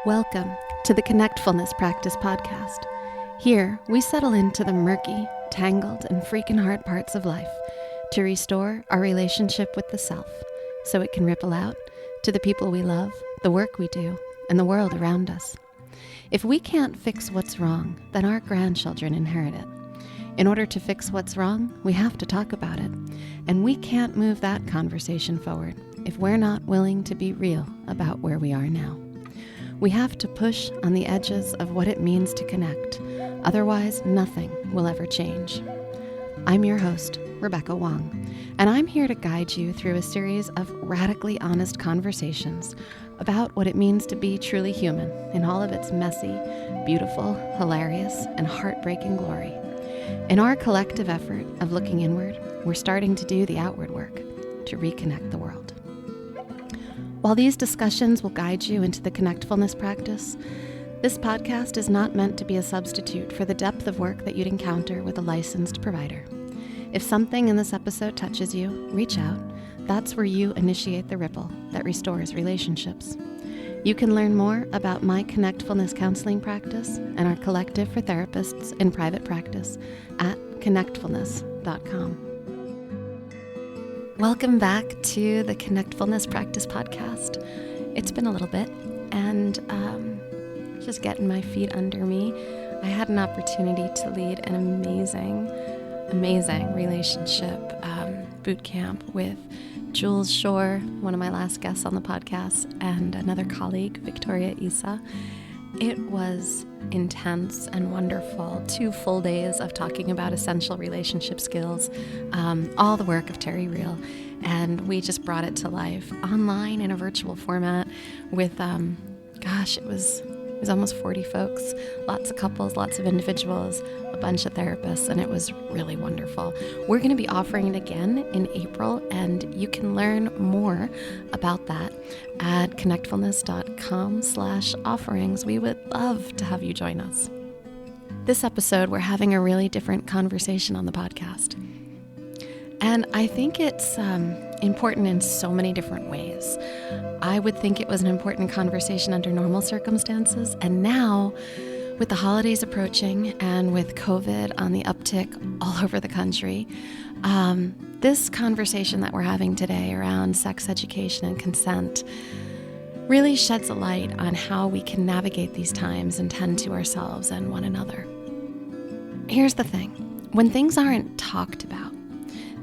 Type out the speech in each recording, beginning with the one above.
Welcome to the Connectfulness Practice Podcast. Here, we settle into the murky, tangled, and freaking hard parts of life to restore our relationship with the self so it can ripple out to the people we love, the work we do, and the world around us. If we can't fix what's wrong, then our grandchildren inherit it. In order to fix what's wrong, we have to talk about it, and we can't move that conversation forward if we're not willing to be real about where we are now. We have to push on the edges of what it means to connect. Otherwise, nothing will ever change. I'm your host, Rebecca Wong, and I'm here to guide you through a series of radically honest conversations about what it means to be truly human in all of its messy, beautiful, hilarious, and heartbreaking glory. In our collective effort of looking inward, we're starting to do the outward work to reconnect the world. While these discussions will guide you into the connectfulness practice, this podcast is not meant to be a substitute for the depth of work that you'd encounter with a licensed provider. If something in this episode touches you, reach out. That's where you initiate the ripple that restores relationships. You can learn more about my connectfulness counseling practice and our collective for therapists in private practice at connectfulness.com. Welcome back to the Connectfulness Practice Podcast. It's been a little bit, and just getting my feet under me. I had an opportunity to lead an amazing relationship boot camp with Jules Shore, one of my last guests on the podcast, and another colleague, Victoria Isa. It was intense and wonderful. 2 full days of talking about essential relationship skills, all the work of Terry Real, and we just brought it to life online in a virtual format with, it was almost 40 folks, lots of couples, lots of individuals, a bunch of therapists, and it was really wonderful. We're going to be offering it again in April, and you can learn more about that at connectfulness.com/offerings. We would love to have you join us. This episode, we're having a really different conversation on the podcast. And I think it's important in so many different ways. I would think it was an important conversation under normal circumstances. And now, with the holidays approaching and with COVID on the uptick all over the country, this conversation that we're having today around sex education and consent really sheds a light on how we can navigate these times and tend to ourselves and one another. Here's the thing. When things aren't talked about,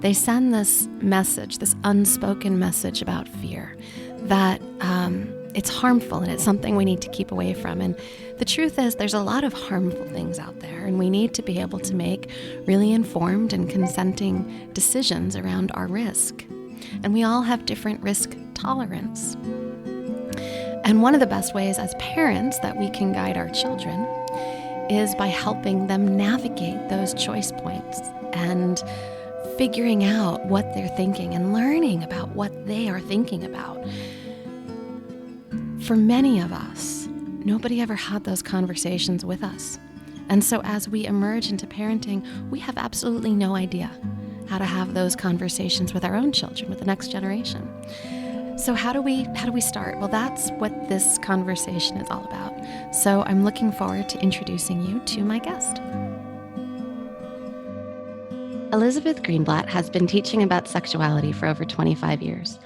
they send this message, this unspoken message about fear, that it's harmful and it's something we need to keep away from. And the truth is there's a lot of harmful things out there, and we need to be able to make really informed and consenting decisions around our risk. And we all have different risk tolerance. And one of the best ways as parents that we can guide our children is by helping them navigate those choice points and figuring out what they're thinking and learning about what they are thinking about. For many of us, nobody ever had those conversations with us. And so as we emerge into parenting, we have absolutely no idea how to have those conversations with our own children, with the next generation. So how do we start? Well, that's what this conversation is all about. So I'm looking forward to introducing you to my guest. Elizabeth Greenblatt has been teaching about sexuality for over 25 years.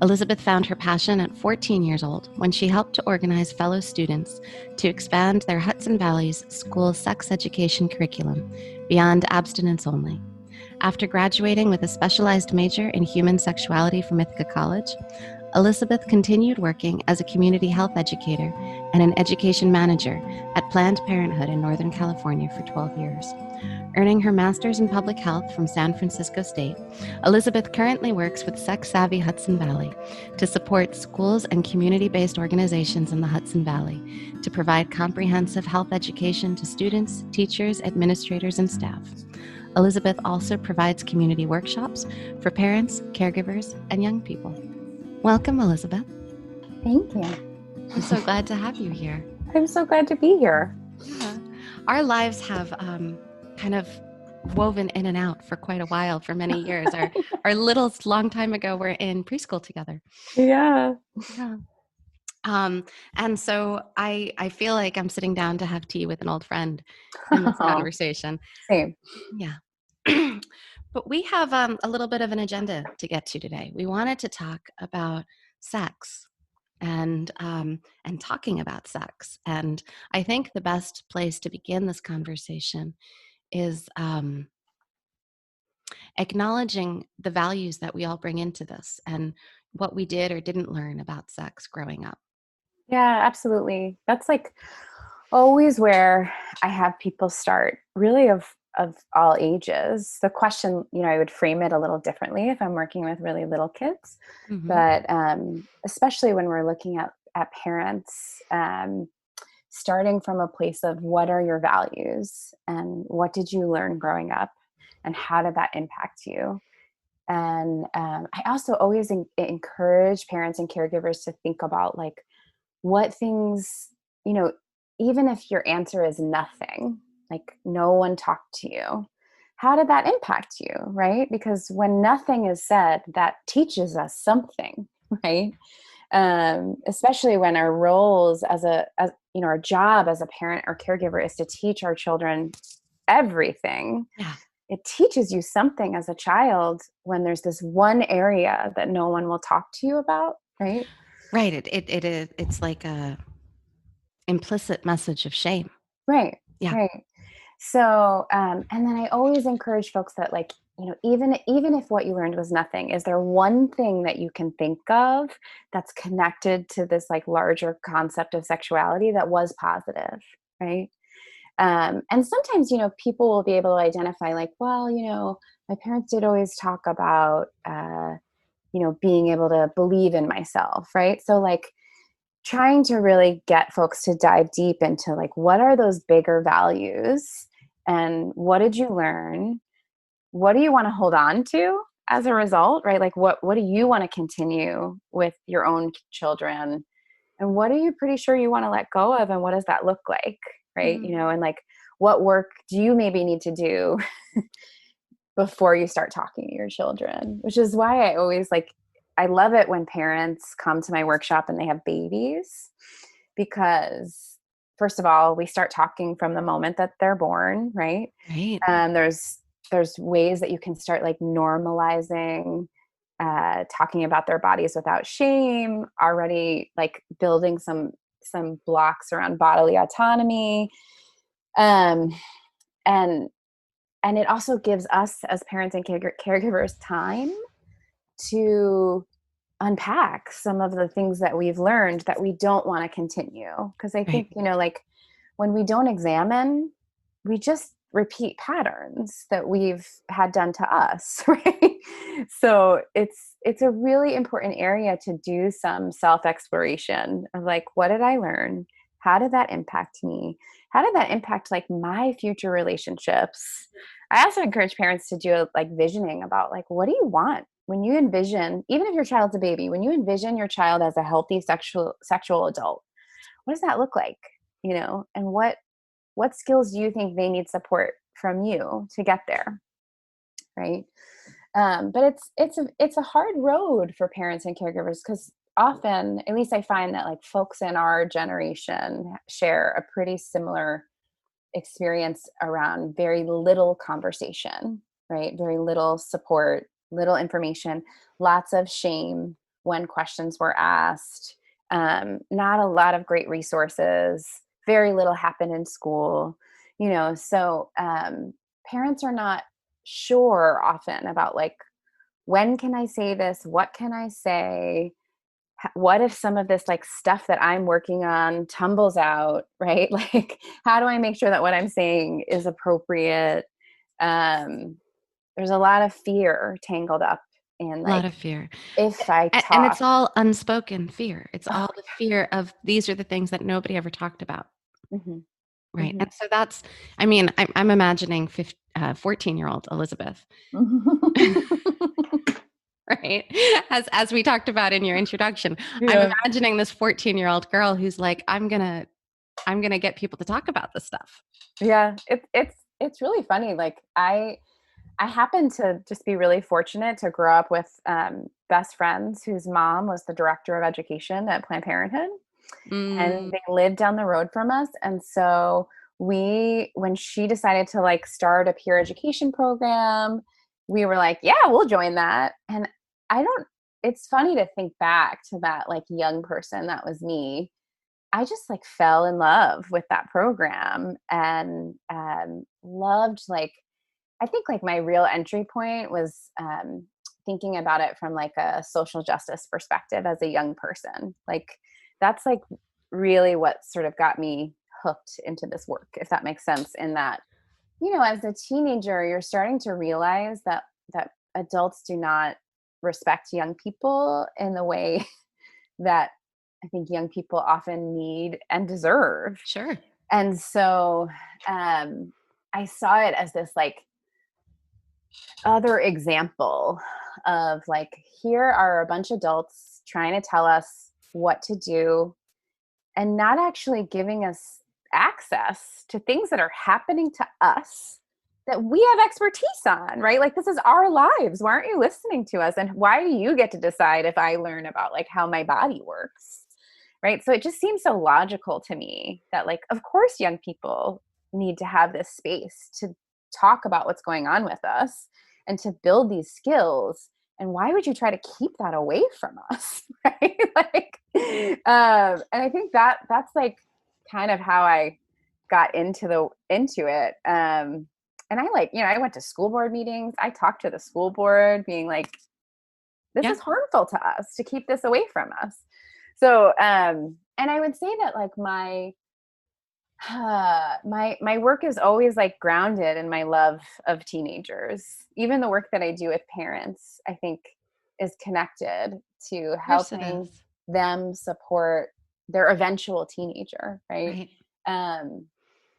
Elizabeth found her passion at 14 years old when she helped to organize fellow students to expand their Hudson Valley's school sex education curriculum beyond abstinence only. After graduating with a specialized major in human sexuality from Ithaca College, Elizabeth continued working as a community health educator and an education manager at Planned Parenthood in Northern California for 12 years. Earning her master's in public health from San Francisco State, Elizabeth currently works with Sex Savvy Hudson Valley to support schools and community-based organizations in the Hudson Valley to provide comprehensive health education to students, teachers, administrators, and staff. Elizabeth also provides community workshops for parents, caregivers, and young people. Welcome, Elizabeth. Thank you. I'm so glad to have you here. I'm so glad to be here. Yeah. Our lives have kind of woven in and out for quite a while, for many years. Our littles, long time ago, were in preschool together. Yeah. And so I feel like I'm sitting down to have tea with an old friend in this conversation. Same. Yeah. But we have a little bit of an agenda to get to today. We wanted to talk about sex and talking about sex. And I think the best place to begin this conversation is acknowledging the values that we all bring into this and what we did or didn't learn about sex growing up. Yeah, absolutely. That's like always where I have people start, really of all ages. The question, I would frame it a little differently if I'm working with really little kids, Mm-hmm. but especially when we're looking at parents, starting from a place of what are your values and what did you learn growing up and how did that impact you? And I also always encourage parents and caregivers to think about like what things, even if your answer is nothing, like no one talked to you, how did that impact you, right? Because when nothing is said, that teaches us something, right? Especially when our roles as our job as a parent or caregiver is to teach our children everything. Yeah. It teaches you something as a child when there's this one area that no one will talk to you about, right? Right. It's like a implicit message of shame. Right. Yeah. Right. So, and then I always encourage folks that like, even if what you learned was nothing, is there one thing that you can think of that's connected to this like larger concept of sexuality that was positive, right? And sometimes, people will be able to identify like, well, my parents did always talk about, being able to believe in myself, right? So like trying to really get folks to dive deep into like, what are those bigger values and what did you learn? What do you want to hold on to as a result, right? Like what do you want to continue with your own children? And what are you pretty sure you want to let go of? And what does that look like? Right. Mm-hmm. And like, what work do you maybe need to do before you start talking to your children? Which is why I love it when parents come to my workshop and they have babies, because first of all, we start talking from the moment that they're born, right? Right. There's ways that you can start like normalizing talking about their bodies without shame, already like building some blocks around bodily autonomy. Um, and and it also gives us as parents and caregivers time to unpack some of the things that we've learned that we don't want to continue. Because I Right. think, like when we don't examine, we just repeat patterns that we've had done to us, right? So it's a really important area to do some self-exploration of like, what did I learn? How did that impact me? How did that impact like my future relationships? I also encourage parents to do like visioning about like, what do you want when you envision, even if your child's a baby, when you envision your child as a healthy sexual adult, what does that look like? And what skills do you think they need support from you to get there, right? But it's a hard road for parents and caregivers, because often, at least I find that like folks in our generation share a pretty similar experience around very little conversation, right? Very little support, little information, lots of shame when questions were asked, not a lot of great resources, very little happened in school, so parents are not sure often about like, when can I say this? What can I say? What if some of this like stuff that I'm working on tumbles out, right? Like, how do I make sure that what I'm saying is appropriate? There's a lot of fear tangled up in A lot like, of fear. if I And it's talk. all unspoken fear. It's Oh, all the fear of these are the things that nobody ever talked about. yeah. Hmm. Right. And so that's, I mean, I'm imagining 14-year-old Elizabeth, right? As we talked about in your introduction, I'm Yeah. imagining this 14-year-old girl who's like, I'm gonna get people to talk about this stuff. Yeah. It's really funny. Like I happen to just be really fortunate to grow up with best friends whose mom was the director of education at Planned Parenthood. and Mm. they lived down the road from us. And so when she decided to like start a peer education program, we were like, yeah, we'll join that. And I don't, it's funny to think back to that like young person that was me. I just like fell in love with that program and loved like, I think like my real entry point was thinking about it from like a social justice perspective as a young person. Like that's like really what sort of got me hooked into this work, if that makes sense. In that, you know, as a teenager, you're starting to realize that adults do not respect young people in the way that I think young people often need and deserve. Sure. And so I saw it as this like other example of like, here are a bunch of adults trying to tell us what to do and not actually giving us access to things that are happening to us that we have expertise on, right? Like this is our lives. Why aren't you listening to us? And why do you get to decide if I learn about like how my body works? Right? So it just seems so logical to me that like, of course, young people need to have this space to talk about what's going on with us and to build these skills. And why would you try to keep that away from us? Right? Like, and I think that that's like kind of how I got into it. And I like, you know, I went to school board meetings. I talked to the school board being like, this Yeah. is harmful to us to keep this away from us. So, and I would say that like my work is always like grounded in my love of teenagers. Even the work that I do with parents, I think is connected to Of course it helping is. them support their eventual teenager, right? Right.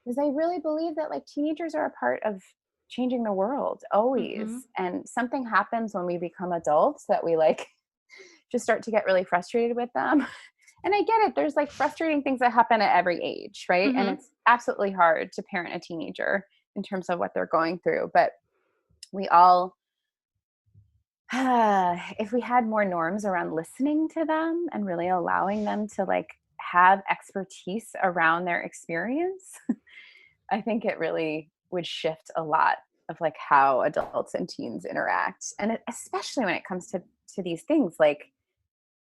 Because I really believe that like teenagers are a part of changing the world Mm-hmm. always. And something happens when we become adults that we like just start to get really frustrated with them. And I get it. There's like frustrating things that happen at every age, right? And Mm-hmm. it's absolutely hard to parent a teenager in terms of what they're going through. But we all, if we had more norms around listening to them and really allowing them to like have expertise around their experience, I think it really would shift a lot of like how adults and teens interact. And especially when it comes to these things like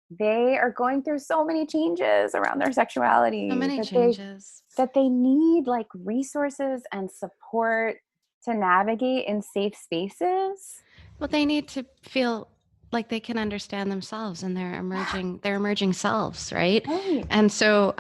they are going through so many changes around their So sexuality many changes. that they need like resources and support to navigate in safe spaces. Well, they need to feel like they can understand themselves and Yeah, their emerging selves, right? right. And so,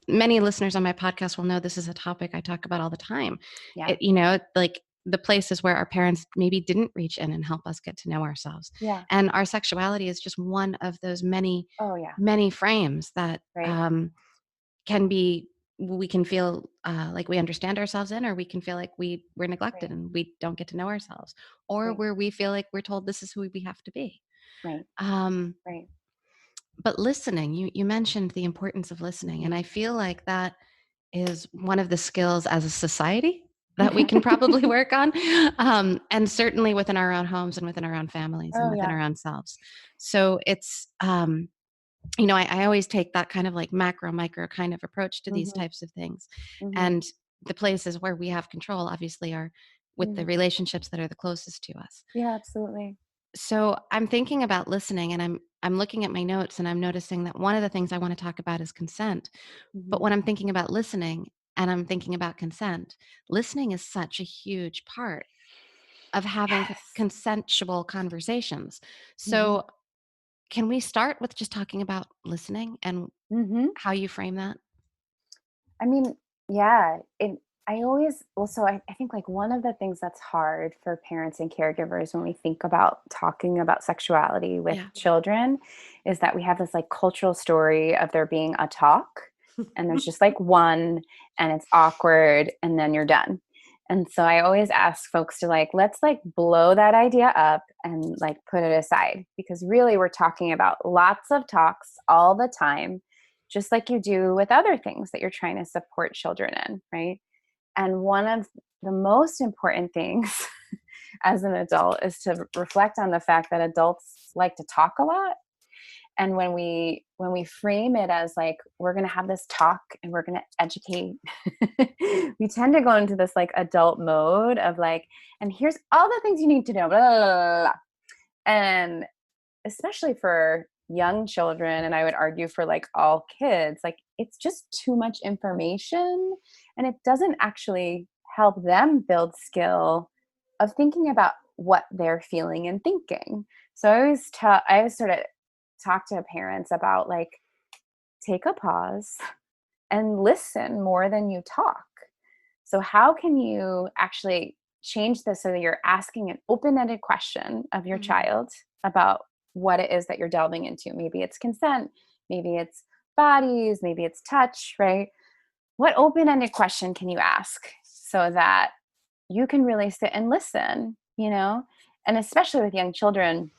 many listeners on my podcast will know this is a topic I talk about all the time. Yeah. You know, like the places where our parents maybe didn't reach in and help us get to know ourselves, Yeah. and our sexuality is just one of those many, Oh yeah. many frames that Right. can be. We can feel like we understand ourselves in, or we can feel like we're neglected Right. and we don't get to know ourselves, or Right. where we feel like we're told this is who we have to be. Right. Um, Right. but listening, you mentioned the importance of listening, and I feel like that is one of the skills as a society that we can probably work on, and certainly within our own homes and within our own families and Oh within yeah. our own selves. So it's you know, I always take that kind of like macro micro kind of approach to these Hmm. types of things, Hmm. and the places where we have control obviously are with the Hmm. relationships that are the closest to us. Yeah, absolutely. So I'm thinking about listening, and I'm looking at my notes, and I'm noticing that one of the things I want to talk about is consent. Hmm. But when I'm thinking about listening and I'm thinking about consent, listening is such a huge part of having Yes. consensual conversations. Hmm. So can we start with just talking about listening and Hmm. how you frame that? I mean, yeah, I always, well, so I think like one of the things that's hard for parents and caregivers when we think about talking about sexuality with Yeah. children is that we have this like cultural story of there being a talk and there's just like one and it's awkward and then you're done. And so I always ask folks to like, let's like blow that idea up and like put it aside because really we're talking about lots of talks all the time just like you do with other things that you're trying to support children in, right? And one of the most important things as an adult is to reflect on the fact that adults like to talk a lot And when we frame it as like, we're going to have this talk and we're going to educate, we tend to go into this like adult mode of like, and here's all the things you need to know, blah, blah, blah, blah. And especially for young children, and I would argue for like all kids, like it's just too much information, and it doesn't actually help them build skill of thinking about what they're feeling and thinking. So I always sort of talk to parents about like, take a pause and listen more than you talk. So how can you actually change this so that you're asking an open-ended question of your child about what it is that you're delving into? Maybe it's consent, maybe it's bodies, maybe it's touch, right? What open-ended question can you ask so that you can really sit and listen, you know? And especially with young children,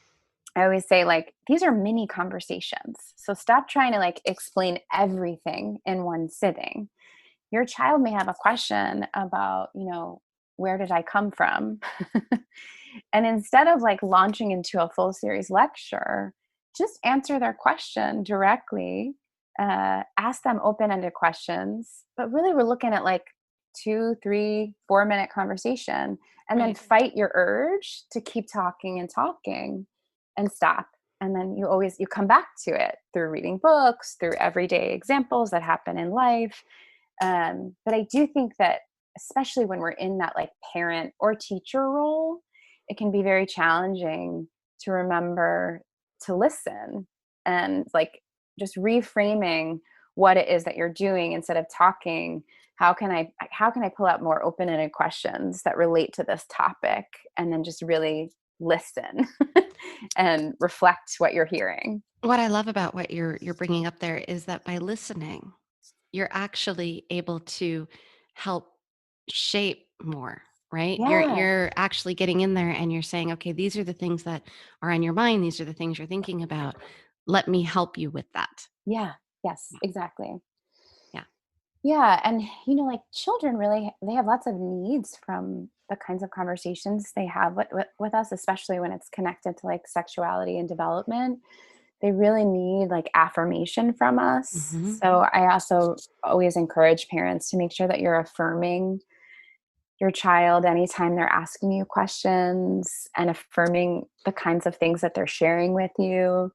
I always say like, these are mini conversations. So stop trying to like explain everything in one sitting. Your child may have a question about, you know, where did I come from? And instead of like launching into a full series lecture, just answer their question directly, ask them open-ended questions. But really, we're looking at like 2, 3, 4 minute conversation, and then fight your urge to keep talking and stop. And then you come back to it through reading books, through everyday examples that happen in life. But I do think that especially when we're in that like parent or teacher role, it can be very challenging to remember to listen and like just reframing what it is that you're doing instead of talking. How can I pull out more open-ended questions that relate to this topic, and then just really listen and reflect what you're hearing. What I love about what you're bringing up there is that by listening, you're actually able to help shape more, right? Yeah. You're actually getting in there and you're saying, okay, these are the things that are on your mind. These are the things you're thinking about. Let me help you with that. Yeah. Yes, Yeah. exactly. Yeah. Yeah. And, you know, like children really, they have lots of needs from the kinds of conversations they have with us, especially when it's connected to like sexuality and development. They really need like affirmation from us. Mhm. So I also always encourage parents to make sure that you're affirming your child anytime they're asking you questions and affirming the kinds of things that they're sharing with you.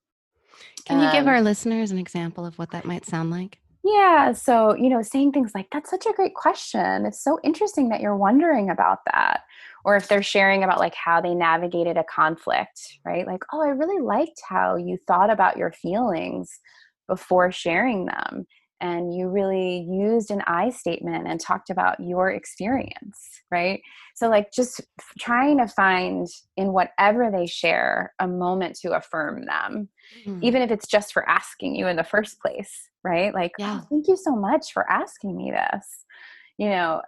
Can you give our listeners an example of what that might sound like? Yeah. So, you know, saying things like, that's such a great question. It's so interesting that you're wondering about that. Or if they're sharing about like how they navigated a conflict, right? Like, oh, I really liked how you thought about your feelings before sharing them. And you really used an I statement and talked about your experience, right? So, like, just trying to find in whatever they share a moment to affirm them, Mm. even if it's just for asking you in the first place, right? Like, Yeah. oh, thank you so much for asking me this. You know,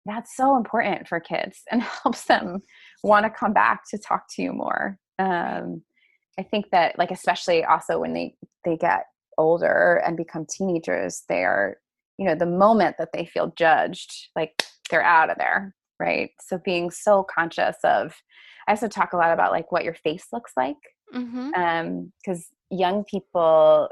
that's so important for kids and helps them want to come back to talk to you more. I think that, like, especially also when they get older and become teenagers, they are, you know, the moment that they feel judged, like they're out of there, right? So being so conscious of, I also talk a lot about like what your face looks like, Mm-hmm. because young people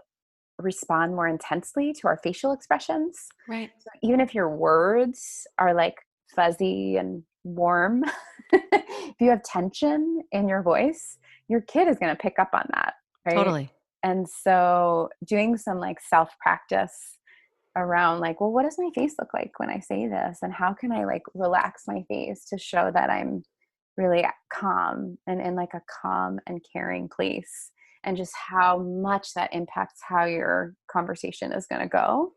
respond more intensely to our facial expressions. Right. So even if your words are like fuzzy and warm, if you have tension in your voice, your kid is going to pick up on that, right? Totally. And so doing some like self practice around like, well, what does my face look like when I say this? And how can I like relax my face to show that I'm really calm and in like a calm and caring place, and just how much that impacts how your conversation is going to go.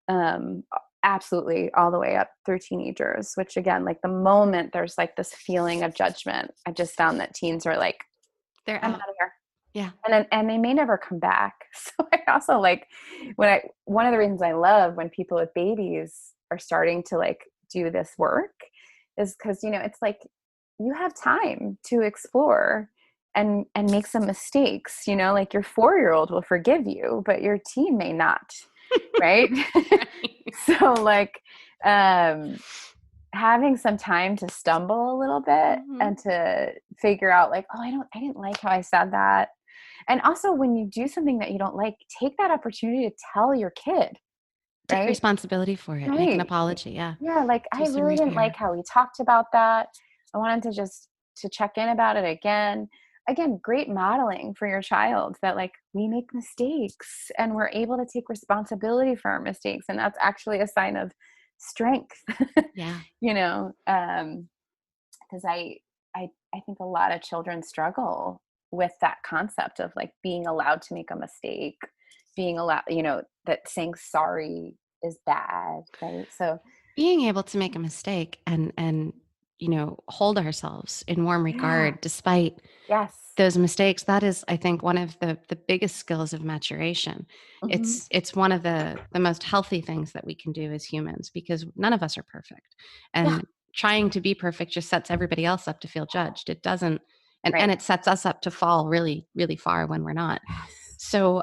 Um, Absolutely, all the way up through teenagers, which again, like the moment there's like this feeling of judgment, I just found that teens are like, They're I'm out. out of here. Yeah. And they may never come back. So I also like one of the reasons I love when people with babies are starting to like do this work is because, you know, it's like you have time to explore and make some mistakes, you know, like your 4-year-old will forgive you, but your teen may not. Right. Right. So like, having some time to stumble a little bit Mm-hmm. and to figure out like, oh, I didn't like how I said that. And also when you do something that you don't like, take that opportunity to tell your kid, Take right? responsibility for it. Make an Right. apology. Yeah. Yeah, like, Do I some really didn't like repair. how we talked about that. I wanted to just to check in about it again. Again, great modeling for your child that, like, we make mistakes and we're able to take responsibility for our mistakes, and that's actually a sign of strength. Yeah. You know, because I think a lot of children struggle with that concept of, like, being allowed to make a mistake, being allowed, that saying sorry is bad, right? So Being able to make a mistake and hold ourselves in warm yeah, regard despite yes. those mistakes, that is, I think, one of the biggest skills of maturation. Mhm. It's one of the most healthy things that we can do as humans, because none of us are perfect. Yeah, And trying to be perfect just sets everybody else up to feel judged. It doesn't, and right. it sets us up to fall really, really far when we're not. Yes. So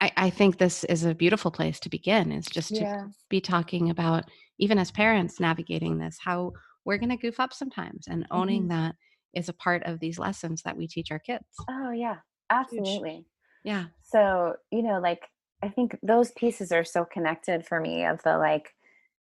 I think this is a beautiful place to begin, is just to Yeah. be talking about, even as parents navigating this, how we're going to goof up sometimes, and owning Mhm. that is a part of these lessons that we teach our kids. Oh, yeah, Huge. absolutely. Yeah. So, like, I think those pieces are so connected for me of the, like,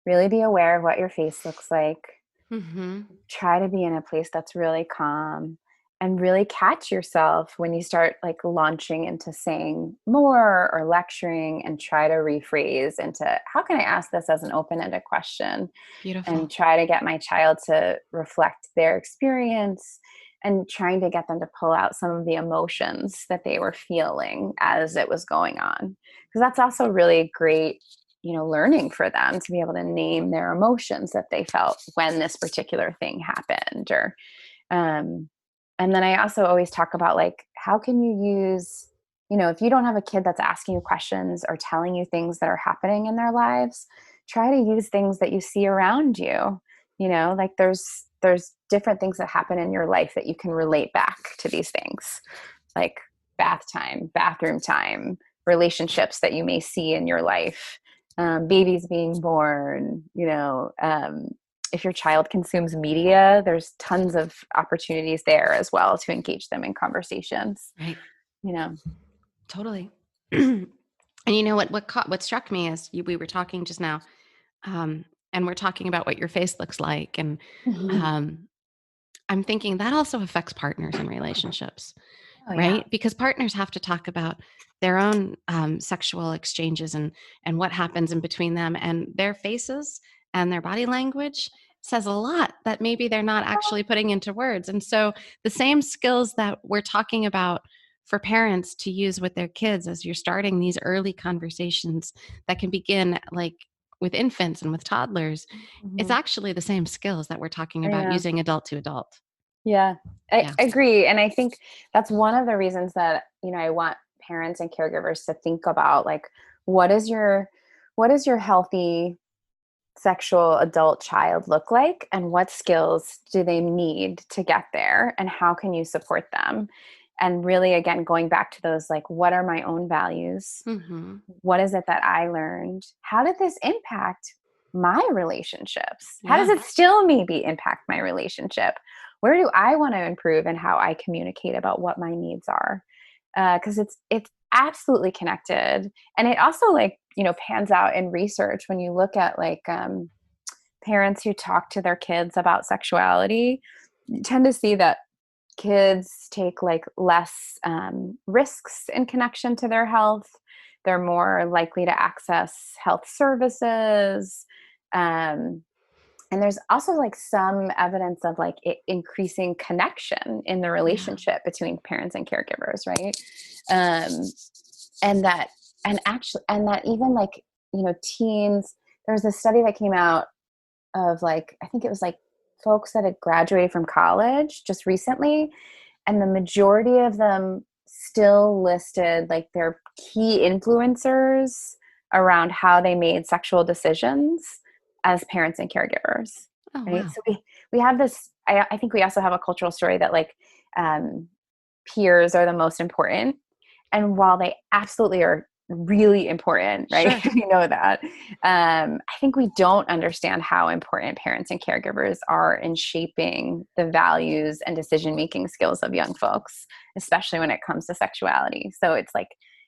really be aware of what your face looks like. Hmm. Try to be in a place that's really calm and really catch yourself when you start, like, launching into saying more or lecturing, and try to rephrase into, how can I ask this as an open-ended question, and Beautiful. try to get my child to reflect their experience, and trying to get them to pull out some of the emotions that they were feeling as it was going on. Because that's also really great, learning for them to be able to name their emotions that they felt when this particular thing happened. Or, um, and then I also always talk about, like, how can you use, if you don't have a kid that's asking you questions or telling you things that are happening in their lives, try to use things that you see around you. Like, there's different things that happen in your life that you can relate back to these things, like bath time, bathroom time, relationships that you may see in your life, babies being born. If your child consumes media, there's tons of opportunities there as well to engage them in conversations. Right. You know. Totally. And you know what struck me is, we were talking just now, and we're talking about what your face looks like, and Mhm. um, I'm thinking that also affects partners and relationships. Oh yeah. Right? Because partners have to talk about their own sexual exchanges, and what happens in between them, and their faces and their body language says a lot that maybe they're not actually putting into words. And so the same skills that we're talking about for parents to use with their kids as you're starting these early conversations that can begin, like, with infants and with toddlers, it's Mhm. actually the same skills that we're talking I about know. using adult to adult. Yeah, I Yeah. agree, and I think that's one of the reasons that, I want parents and caregivers to think about, like, what is your healthy sexual adult child look like, and what skills do they need to get there, and how can you support them? And really, again, going back to those, like, what are my own values? Hmm. What is it that I learned? How did this impact my relationships? How does Yeah. it still maybe impact my relationship? Where do I want to improve in how I communicate about what my needs are? Because it's absolutely connected, and it also, like, pans out in research when you look at, like, parents who talk to their kids about sexuality. You tend to see that kids take, like, less risks in connection to their health. They're more likely to access health services. um, and there's also, like, some evidence of, like, it increasing connection in the Yeah. relationship between parents and caregivers, right? um, and that even, like, teens. There was a study that came out of, like, I think it was, like, folks that had graduated from college just recently, and the majority of them still listed, like, their key influencers around how they made sexual decisions as parents and caregivers, Oh, right? wow. So we have this. I think we also have a cultural story that, like, um, peers are the most important, and while they absolutely are really important, right? Sure. We know that. I think we don't understand how important parents and caregivers are in shaping the values and decision-making skills of young folks, especially when it comes to sexuality. So it's like,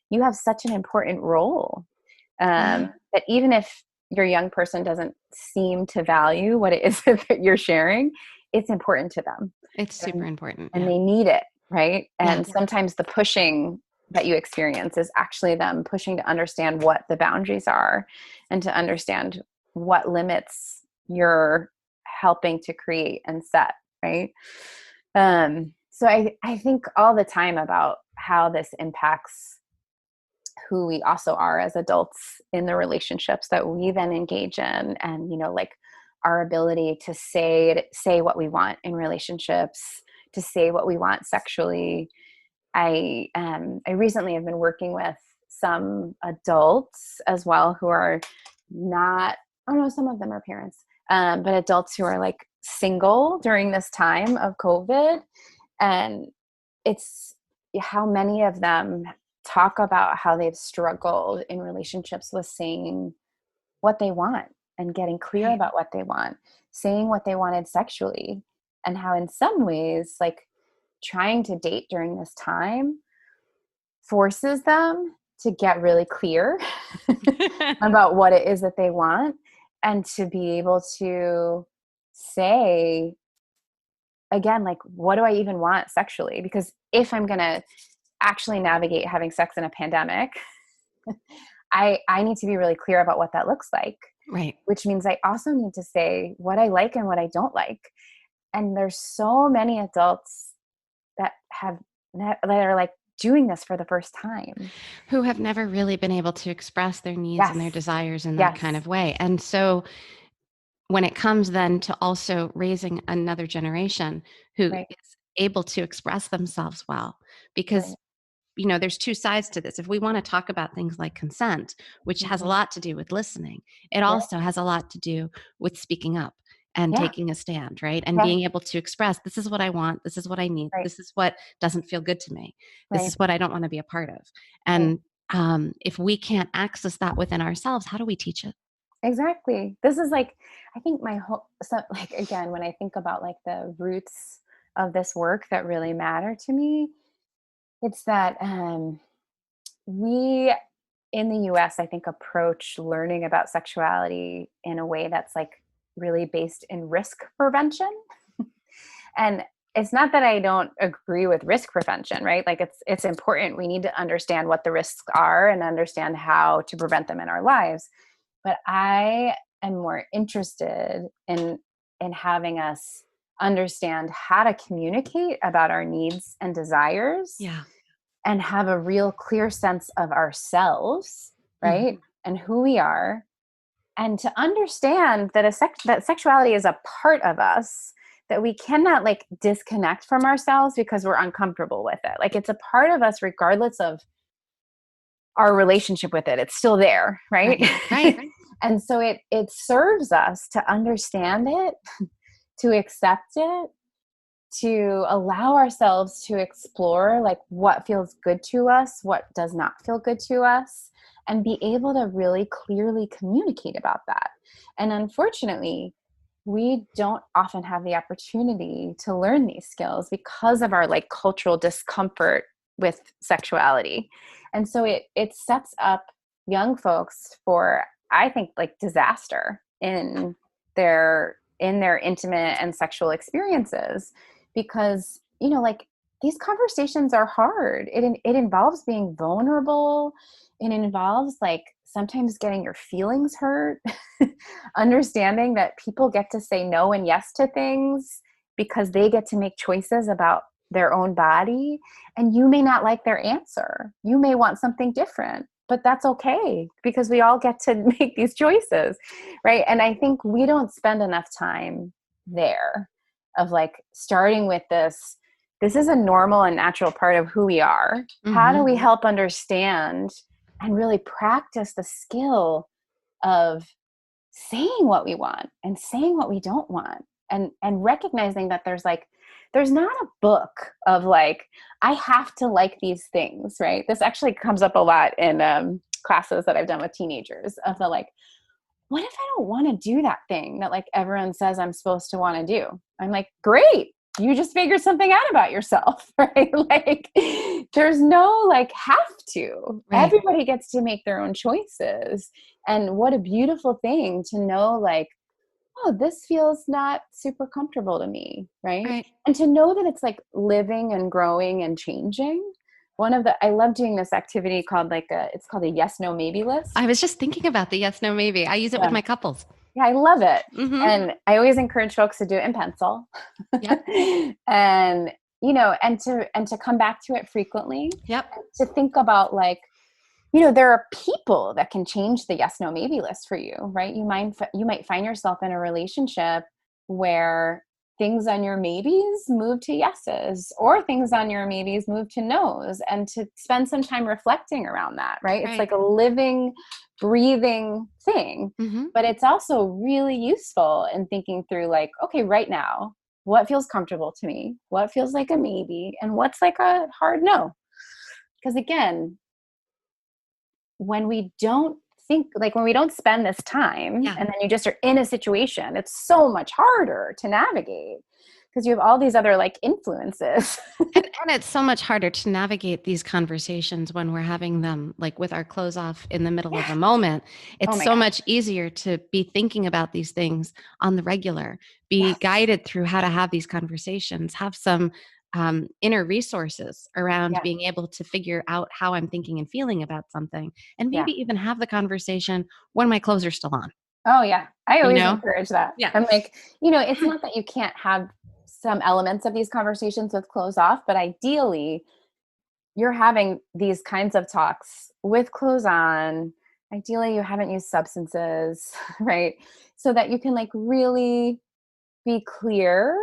you have such an important role, Yeah. that even if your young person doesn't seem to value what it is that you're sharing, it's important to them. It's super important. And Yeah. they need it, right? Yeah. And sometimes the pushing that you experience is actually them pushing to understand what the boundaries are and to understand what limits you're helping to create and set, right? So I think all the time about how this impacts who we also are as adults in the relationships that we then engage in, and like our ability to say what we want in relationships, to say what we want sexually. I recently have been working with some adults as well who are not, oh no, some of them are parents, but adults who are like single during this time of COVID. And it's how many of them talk about how they've struggled in relationships with saying what they want and getting clear Right. about what they want, saying what they wanted sexually, and how in some ways, like, trying to date during this time forces them to get really clear about what it is that they want, and to be able to say again, like, what do I even want sexually? Because if I'm going to actually navigate having sex in a pandemic, I need to be really clear about what that looks like, Right. which means I also need to say what I like and what I don't like. And there's so many adults that that are like doing this for the first time. Who have never really been able to express their needs and their Yes. desires in that kind Yes. of way. And so when it comes then to also raising another generation who Right. is able to express themselves well, because Right. there's two sides to this. If we want to talk about things like consent, which has a Mm-hmm. lot to do with listening, it Yeah. also has a lot to do with speaking up and Yeah. taking a stand, right? And Yeah. being able to express, this is what I want, this is what I need, Right. this is what doesn't feel good to me, this Right. is what I don't want to be a part of. Right. And if we can't access that within ourselves, how do we teach it? Exactly. This is like, I think my whole, so like, again, when I think about like the roots of this work that really matter to me, it's that we in the US, I think, approach learning about sexuality in a way that's like really based in risk prevention. And it's not that I don't agree with risk prevention, right? Like, it's important. We need to understand what the risks are and understand how to prevent them in our lives. But I am more interested in having us understand how to communicate about our needs and desires, Yeah. and have a real clear sense of ourselves, Mhm. right? And who we are, and to understand that that sexuality is a part of us, that we cannot like disconnect from ourselves because we're uncomfortable with it. Like, it's a part of us regardless of our relationship with it. It's still there, right? Right. Right. And so it serves us to understand it, to accept it, to allow ourselves to explore like what feels good to us, what does not feel good to us, and be able to really clearly communicate about that. And unfortunately, we don't often have the opportunity to learn these skills because of our like cultural discomfort with sexuality. And so it sets up young folks for, I think, like disaster in their intimate and sexual experiences, because like, these conversations are hard. It involves being vulnerable. It involves like sometimes getting your feelings hurt, understanding that people get to say no and yes to things because they get to make choices about their own body, and you may not like their answer. You may want something different, but that's okay, because we all get to make these choices, right? And I think we don't spend enough time there, of like starting with this is a normal and natural part of who we are. How do Hmm. we help understand and really practice the skill of saying what we want and saying what we don't want, and recognizing that there's not a book of like, I have to like these things, right? This actually comes up a lot in classes that I've done with teenagers of the like, what if I don't want to do that thing that like everyone says I'm supposed to want to do? I'm like, great. You just figured something out about yourself, right? Like there's no like have to. Right. Everybody gets to make their own choices. And what a beautiful thing to know like, oh, this feels not super comfortable to me, right? Right. And to know that it's like living and growing and changing. I love doing this activity called it's called a yes, no, maybe list. I was just thinking about the yes, no, maybe. I use it with my couples. Yeah, I love it. Mm-hmm. And I always encourage folks to do it in pencil. Yep. And, and to come back to it frequently. Yep. To think about like, there are people that can change the yes, no, maybe list for you, right? You might find yourself in a relationship where things on your maybes move to yeses, or things on your maybes move to nos, and to spend some time reflecting around that, right? It's like a living, breathing thing, but it's also really useful in thinking through like, okay, right now, what feels comfortable to me? What feels like a maybe? And what's like a hard no? Because again, when we don't spend this time and then you just are in a situation, it's so much harder to navigate because you have all these other like influences. and it's so much harder to navigate these conversations when we're having them like with our clothes off in the middle of a moment. It's so much easier to be thinking about these things on the regular, be guided through how to have these conversations, have some inner resources around being able to figure out how I'm thinking and feeling about something, and maybe even have the conversation when my clothes are still on. Oh yeah. I always encourage that. Yeah. I'm like, it's not that you can't have some elements of these conversations with clothes off, but ideally you're having these kinds of talks with clothes on. Ideally you haven't used substances, right? So that you can like really be clear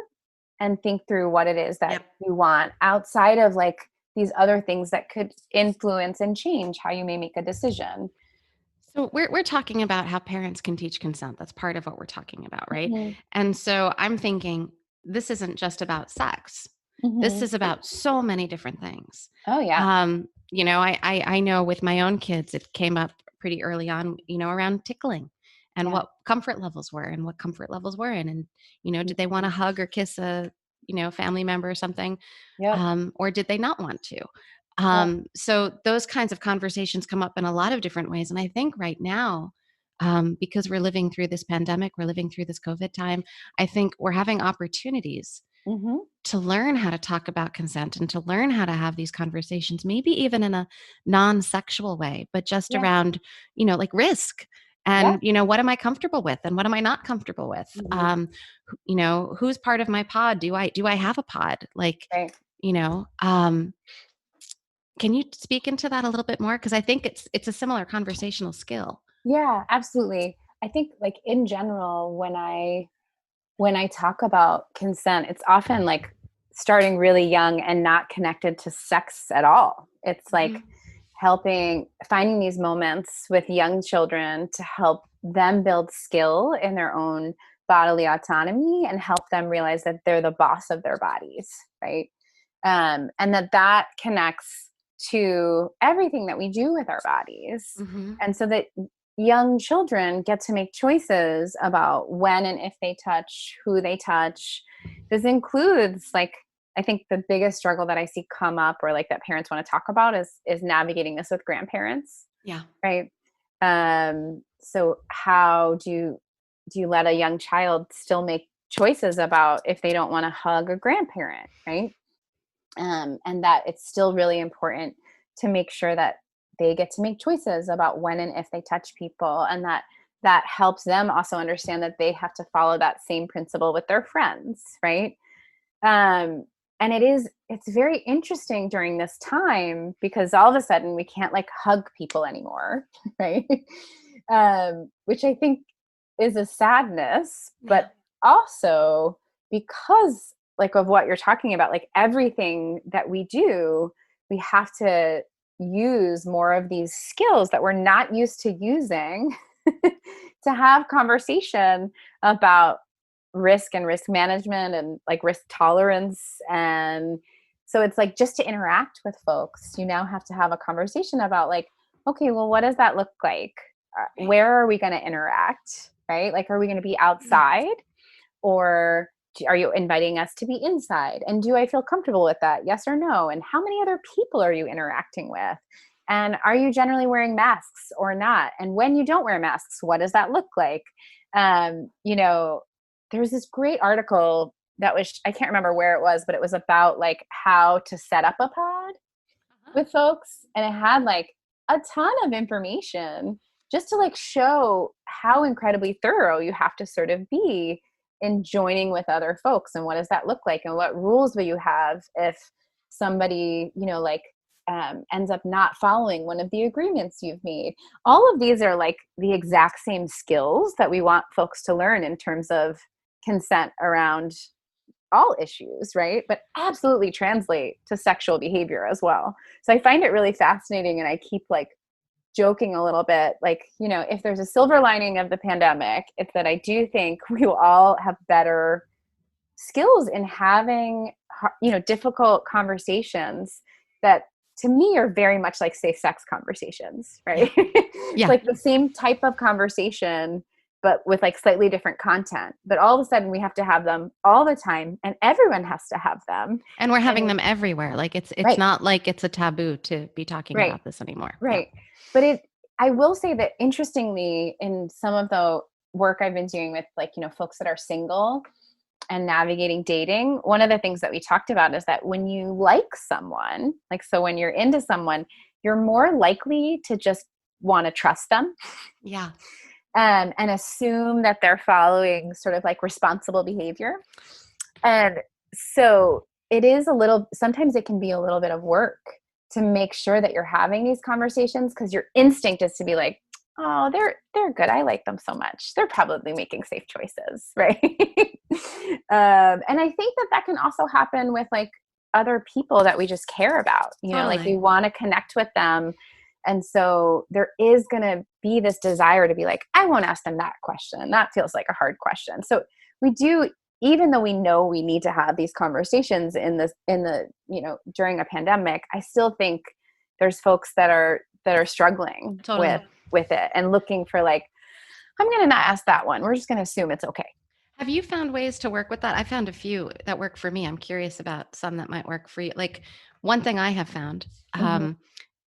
and think through what it is that you want outside of like these other things that could influence and change how you may make a decision. So we're talking about how parents can teach consent. That's part of what we're talking about, right? And so I'm thinking this isn't just about sex. This is about so many different things. Oh yeah. I know with my own kids, it came up pretty early on, around tickling and what comfort levels were and what comfort levels were in. And, did they want to hug or kiss a, family member or something? Or did they not want to? So those kinds of conversations come up in a lot of different ways. And I think right now, because we're living through this pandemic, we're living through this COVID time, I think we're having opportunities to learn how to talk about consent and to learn how to have these conversations, maybe even in a non-sexual way, but just around, like risk and, what am I comfortable with and what am I not comfortable with? Who's part of my pod? Do I have a pod? Like, can you speak into that a little bit more? Because I think it's a similar conversational skill. Yeah, absolutely. I think like in general, when I talk about consent, it's often like starting really young and not connected to sex at all. It's like finding these moments with young children to help them build skill in their own bodily autonomy and help them realize that they're the boss of their bodies, right? And that connects to everything that we do with our bodies. And so that young children get to make choices about when and if they touch, who they touch. This includes like, I think the biggest struggle that I see come up or like that parents want to talk about is navigating this with grandparents. Yeah. Right. So how do you let a young child still make choices about if they don't want to hug a grandparent, right? And that it's still really important to make sure that they get to make choices about when and if they touch people, and that helps them also understand that they have to follow that same principle with their friends, right? And it's very interesting during this time because all of a sudden we can't like hug people anymore, right? Which I think is a sadness, but also because like of what you're talking about, like everything that we do, we have to use more of these skills that we're not used to using to have conversation about risk and risk management and like risk tolerance. And so it's like just to interact with folks, you now have to have a conversation about like, okay, well, what does that look like? Where are we going to interact? Right? Like, are we going to be outside, or are you inviting us to be inside? And do I feel comfortable with that? Yes or no? And how many other people are you interacting with? And are you generally wearing masks or not? And when you don't wear masks, what does that look like? You know, there was this great article that was, I can't remember where it was, but it was about like how to set up a pod with folks. And it had like a ton of information just to like show how incredibly thorough you have to sort of be in joining with other folks. And what does that look like? And what rules will you have if somebody, you know, like ends up not following one of the agreements you've made? All of these are like the exact same skills that we want folks to learn in terms of consent around all issues, right? But absolutely translate to sexual behavior as well. So I find it really fascinating, and I keep like joking a little bit, like, you know, if there's a silver lining of the pandemic, it's that I do think we will all have better skills in having, you know, difficult conversations that to me are very much like safe sex conversations, right? Yeah. Like the same type of conversation, but with like slightly different content. But all of a sudden we have to have them all the time, and everyone has to have them. And we're having them everywhere. Like it's Right. not like it's a taboo to be talking Right. about this anymore. Right. But I will say that interestingly, in some of the work I've been doing with like, you know, folks that are single and navigating dating, one of the things that we talked about is that when you like someone, like, so when you're into someone, you're more likely to just want to trust them. Yeah. And assume that they're following sort of like responsible behavior. And so it is sometimes it can be a little bit of work to make sure that you're having these conversations, because your instinct is to be like, oh, they're good. I like them so much. They're probably making safe choices, right? And I think that can also happen with like other people that we just care about, you know, like we want to connect with them. And so there is going to be this desire to be like, I won't ask them that question. That feels like a hard question. So we do, even though we know we need to have these conversations in the, you know, during a pandemic, I still think there's folks that are struggling with it and looking for like, I'm going to not ask that one. We're just going to assume it's okay. Have you found ways to work with that? I found a few that work for me. I'm curious about some that might work for you. Like one thing I have found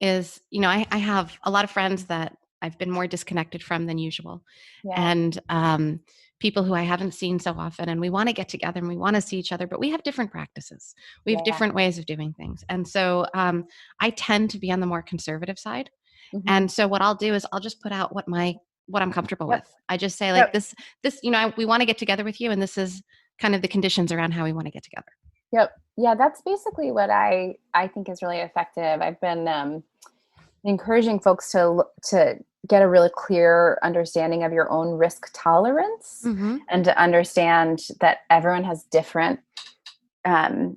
is, you know, I have a lot of friends that I've been more disconnected from than usual. Yeah. And people who I haven't seen so often, and we want to get together and we want to see each other, but we have different practices. We have different ways of doing things. And so I tend to be on the more conservative side. And so what I'll do is I'll just put out what I'm comfortable with. I just say like this, you know, we want to get together with you, and this is kind of the conditions around how we want to get together. Yep. Yeah, that's basically what I think is really effective. I've been encouraging folks to get a really clear understanding of your own risk tolerance, and to understand that everyone has different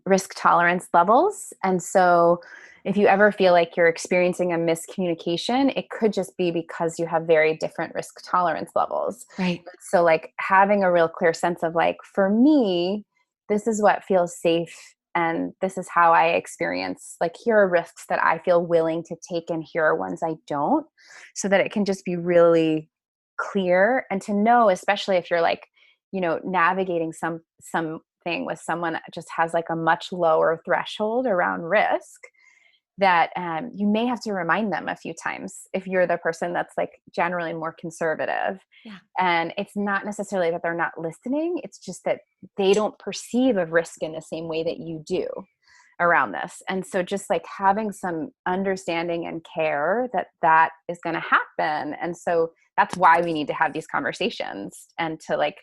risk tolerance levels. And so if you ever feel like you're experiencing a miscommunication, it could just be because you have very different risk tolerance levels. Right. So like having a real clear sense of like, for me, this is what feels safe, and this is how I experience, like, here are risks that I feel willing to take, and here are ones I don't, so that it can just be really clear. And to know, especially if you're like, you know, navigating something with someone that just has like a much lower threshold around risk, that you may have to remind them a few times if you're the person that's like generally more conservative. Yeah. And it's not necessarily that they're not listening. It's just that they don't perceive of risk in the same way that you do around this. And so just like having some understanding and care that is going to happen. And so that's why we need to have these conversations, and to like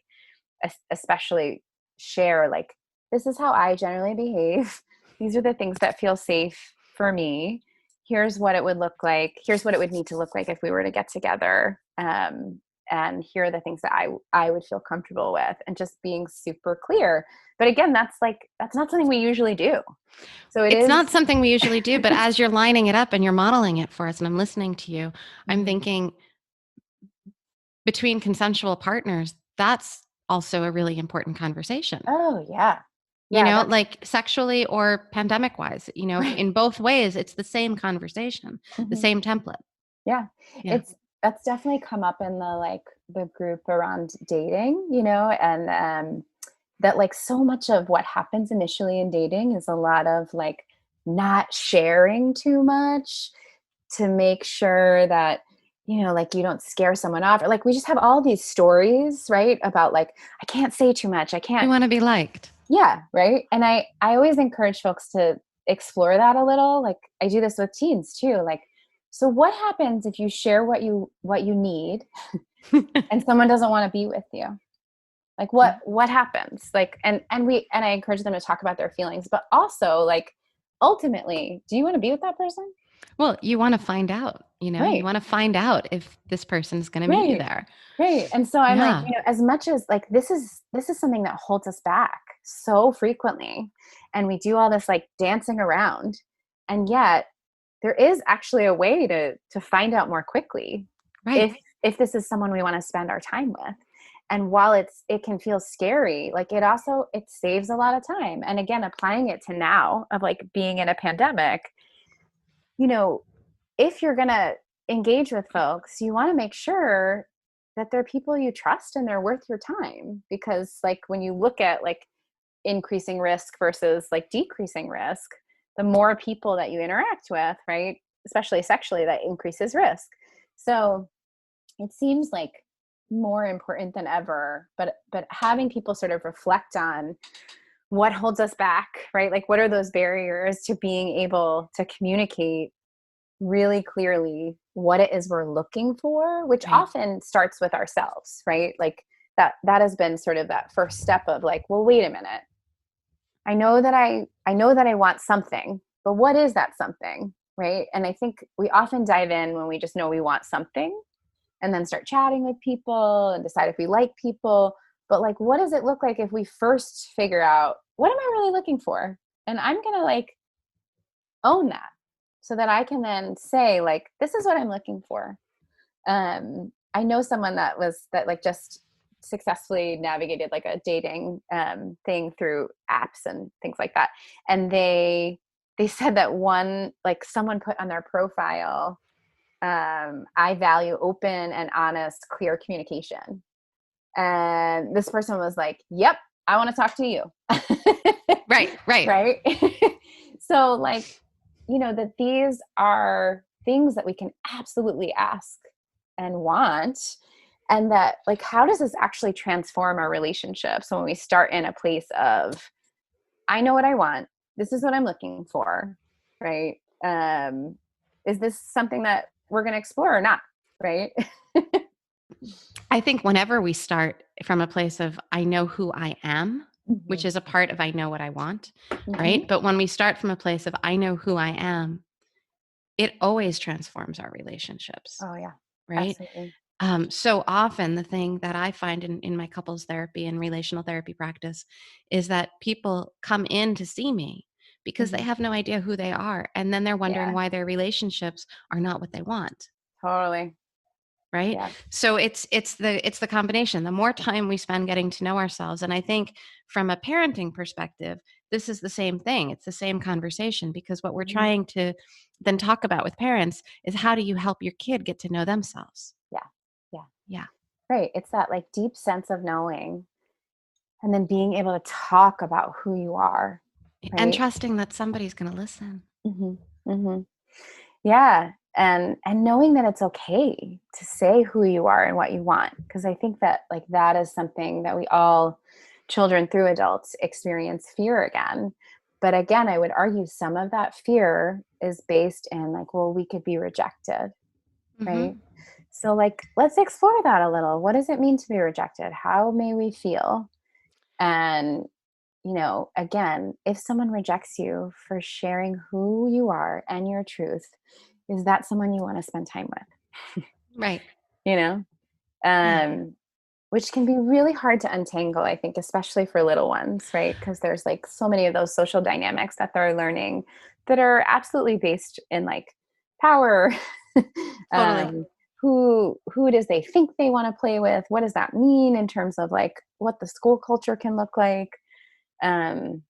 especially share like, this is how I generally behave. These are the things that feel safe for me. Here's what it would look like. Here's what it would need to look like if we were to get together. And here are the things that I would feel comfortable with, and just being super clear. But again, that's not something we usually do. So it's not something we usually do, but as you're lining it up and you're modeling it for us, and I'm listening to you, I'm thinking between consensual partners, that's also a really important conversation. Oh yeah. You know, like sexually or pandemic wise, you know, Right. in both ways, it's the same conversation, the same template. Yeah. Yeah. That's definitely come up in the group around dating, and that like so much of what happens initially in dating is a lot of like not sharing too much to make sure that like you don't scare someone off, or like we just have all these stories, right, about like I can't say too much, I We can't. want to be liked. Yeah, right. And I always encourage folks to explore that a little. Like I do this with teens too. Like, so what happens if you share what you need and someone doesn't want to be with you? Like what happens? Like and I encourage them to talk about their feelings, but also like ultimately, do you want to be with that person? Well, you want to find out, you Right. want to find out if this person is going to meet you Right. there. Right. And so I'm like, Yeah. as much as like this is something that holds us back so frequently. And we do all this like dancing around. And yet there is actually a way to find out more quickly Right. if this is someone we want to spend our time with. And while it can feel scary, like it saves a lot of time. And again, applying it to now of like being in a pandemic, you know, if you're going to engage with folks, you want to make sure that they're people you trust and they're worth your time. Because like when you look at like increasing risk versus like decreasing risk, the more people that you interact with, right, especially sexually, that increases risk. So it seems like more important than ever, but having people sort of reflect on what holds us back, right? Like what are those barriers to being able to communicate really clearly what it is we're looking for, which Right. often starts with ourselves, right? Like that has been sort of that first step of like, well, wait a minute. I know that I want something, but what is that something, right? And I think we often dive in when we just know we want something and then start chatting with people and decide if we like people. But like, what does it look like if we first figure out what am I really looking for? And I'm going to like own that so that I can then say like, this is what I'm looking for. I know someone that like just successfully navigated like a dating thing through apps and things like that. And they said that one, like someone put on their profile, I value open and honest, clear communication. And this person was like, yep, I want to talk to you. Right. Right. Right. So like, that these are things that we can absolutely ask and want. And that like, how does this actually transform our relationship? So when we start in a place of, I know what I want, this is what I'm looking for, right? Is this something that we're going to explore or not? Right. I think whenever we start from a place of, I know who I am, which Mm-hmm. is a part of I know what I want, Mm-hmm. right? But when we start from a place of, I know who I am, it always transforms our relationships, Oh yeah, right? absolutely. So often the thing that I find in my couples therapy and relational therapy practice is that people come in to see me because they Mm-hmm. have no idea who they are. And then they're wondering Yeah, why their relationships are not what they want. totally. Right. Yeah. So it's the combination. The more time we spend getting to know ourselves. And I think from a parenting perspective, this is the same thing. It's the same conversation, because what we're Mm-hmm. trying to then talk about with parents is, how do you help your kid get to know themselves? Yeah. Yeah. Yeah. Right. It's that like deep sense of knowing and then being able to talk about who you are. And Right. trusting that somebody's going to listen. Mm-hmm. Mm-hmm. Yeah. And knowing that it's okay to say who you are and what you want. Because I think that like that is something that we all, children through adults, experience fear again. But again, I would argue some of that fear is based in like, well, we could be rejected. Right. Hmm. So like, let's explore that a little. What does it mean to be rejected? How may we feel? And, again, if someone rejects you for sharing who you are and your truth, is that someone you want to spend time with? Right. You know, Yeah. which can be really hard to untangle, I think, especially for little ones, right? Because there's like so many of those social dynamics that they're learning that are absolutely based in like power. Totally. um, who it is they think they want to play with? What does that mean in terms of like what the school culture can look like? Um,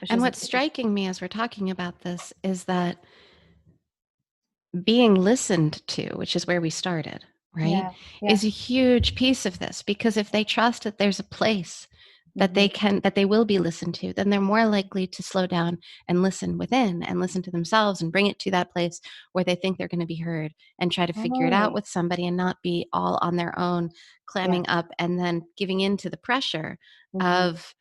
which And is what's striking me as we're talking about this is that being listened to, which is where we started, right, Yeah. Yeah. is a huge piece of this, because if they trust that there's a place Hmm. that they will be listened to, then they're more likely to slow down and listen within and listen to themselves and bring it to that place where they think they're going to be heard and try to figure it out Totally. with somebody and not be all on their own, Yeah. clamming up and then giving in to the pressure Hmm. of,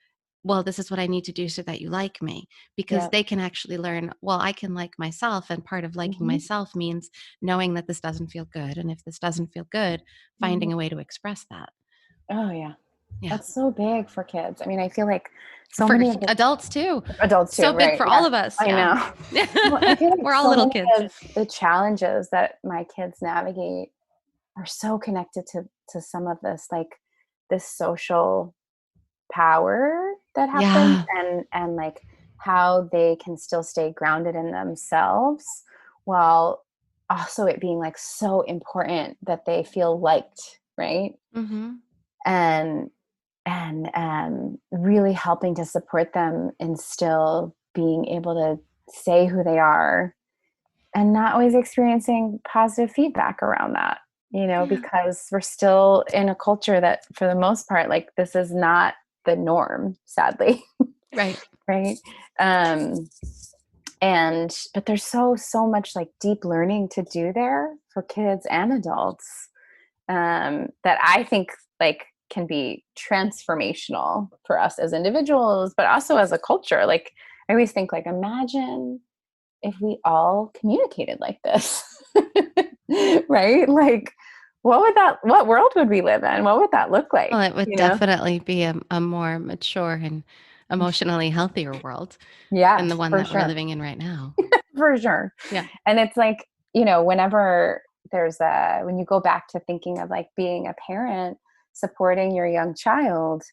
well, this is what I need to do so that you like me, because Yeah. they can actually learn, well, I can like myself. And part of liking Hmm. myself means knowing that this doesn't feel good. And if this doesn't feel good, Hmm. finding a way to express that. Oh yeah. Yeah. That's so big for kids. I mean, I feel like so For many of the adults too. adults too, So big right? for Yeah. all of us. I Yeah. know. Well, I feel like We're all so little many kids. of the challenges that my kids navigate are so connected to some of this, like this social power that happens, Yeah. and like how they can still stay grounded in themselves while also it being like so important that they feel liked, right? Hmm. And really helping to support them in still being able to say who they are and not always experiencing positive feedback around that, Yeah. because we're still in a culture that for the most part, like this is not the norm, sadly. Right. Right. um but there's so much like deep learning to do there for kids and adults, that I think like can be transformational for us as individuals, but also as a culture. Like I always think like, imagine if we all communicated like this, right? Like, what world would we live in? What would that look Well, like? it would definitely be a more mature and emotionally healthier world than Yeah, the one for that we're sure. living in right now. For sure. Yeah. And it's like, whenever when you go back to thinking of like being a parent, supporting your young child,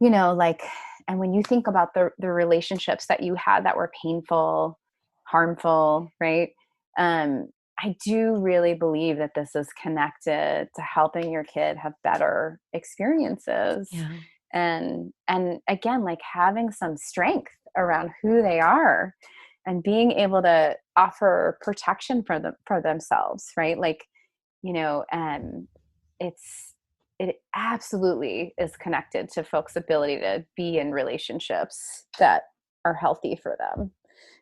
like, and when you think about the relationships that you had that were painful, harmful, right? um I do really believe that this is connected to helping your kid have better experiences, Yeah. and again, like having some strength around who they are and being able to offer protection for themselves, right? Like, it's it absolutely is connected to folks' ability to be in relationships that are healthy for them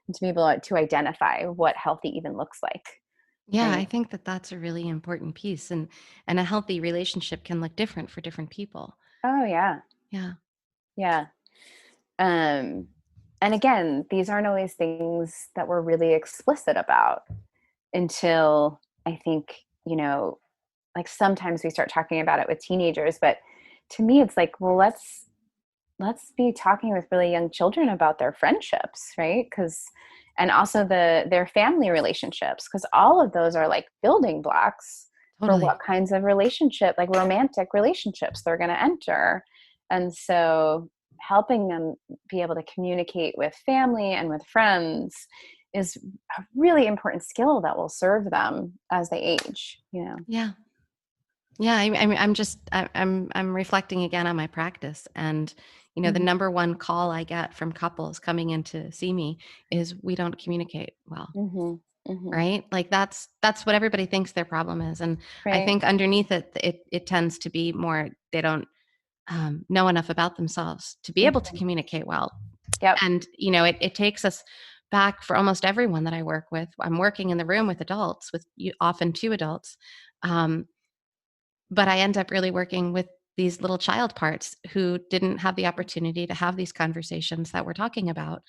and to be able to identify what healthy even looks like, Yeah, right? I think that that's a really important piece, and a healthy relationship can look different for different people. Oh yeah. Yeah. Yeah. um and again, these aren't always things that we're really explicit about until I think, like sometimes we start talking about it with teenagers, but to me it's like, well, let's be talking with really young children about their friendships, right? Because and also their family relationships, because all of those are like building blocks for what Totally. kinds of relationship, like romantic relationships, they're going to enter. And so helping them be able to communicate with family and with friends is a really important skill that will serve them as they age. Yeah. Yeah, I'm just I'm reflecting again on my practice, and the Hmm. number one call I get from couples coming in to see me is, we don't communicate well, Hmm. Hmm. right? Like that's what everybody thinks their problem is, and I Right. think underneath it tends to be more, they don't know enough about themselves to be able to Hmm. communicate well. Yep. And it takes us back for almost everyone that I work with. I'm working in the room with adults, with often two adults. Um, but I end up really working with these little child parts who didn't have the opportunity to have these conversations that we're talking about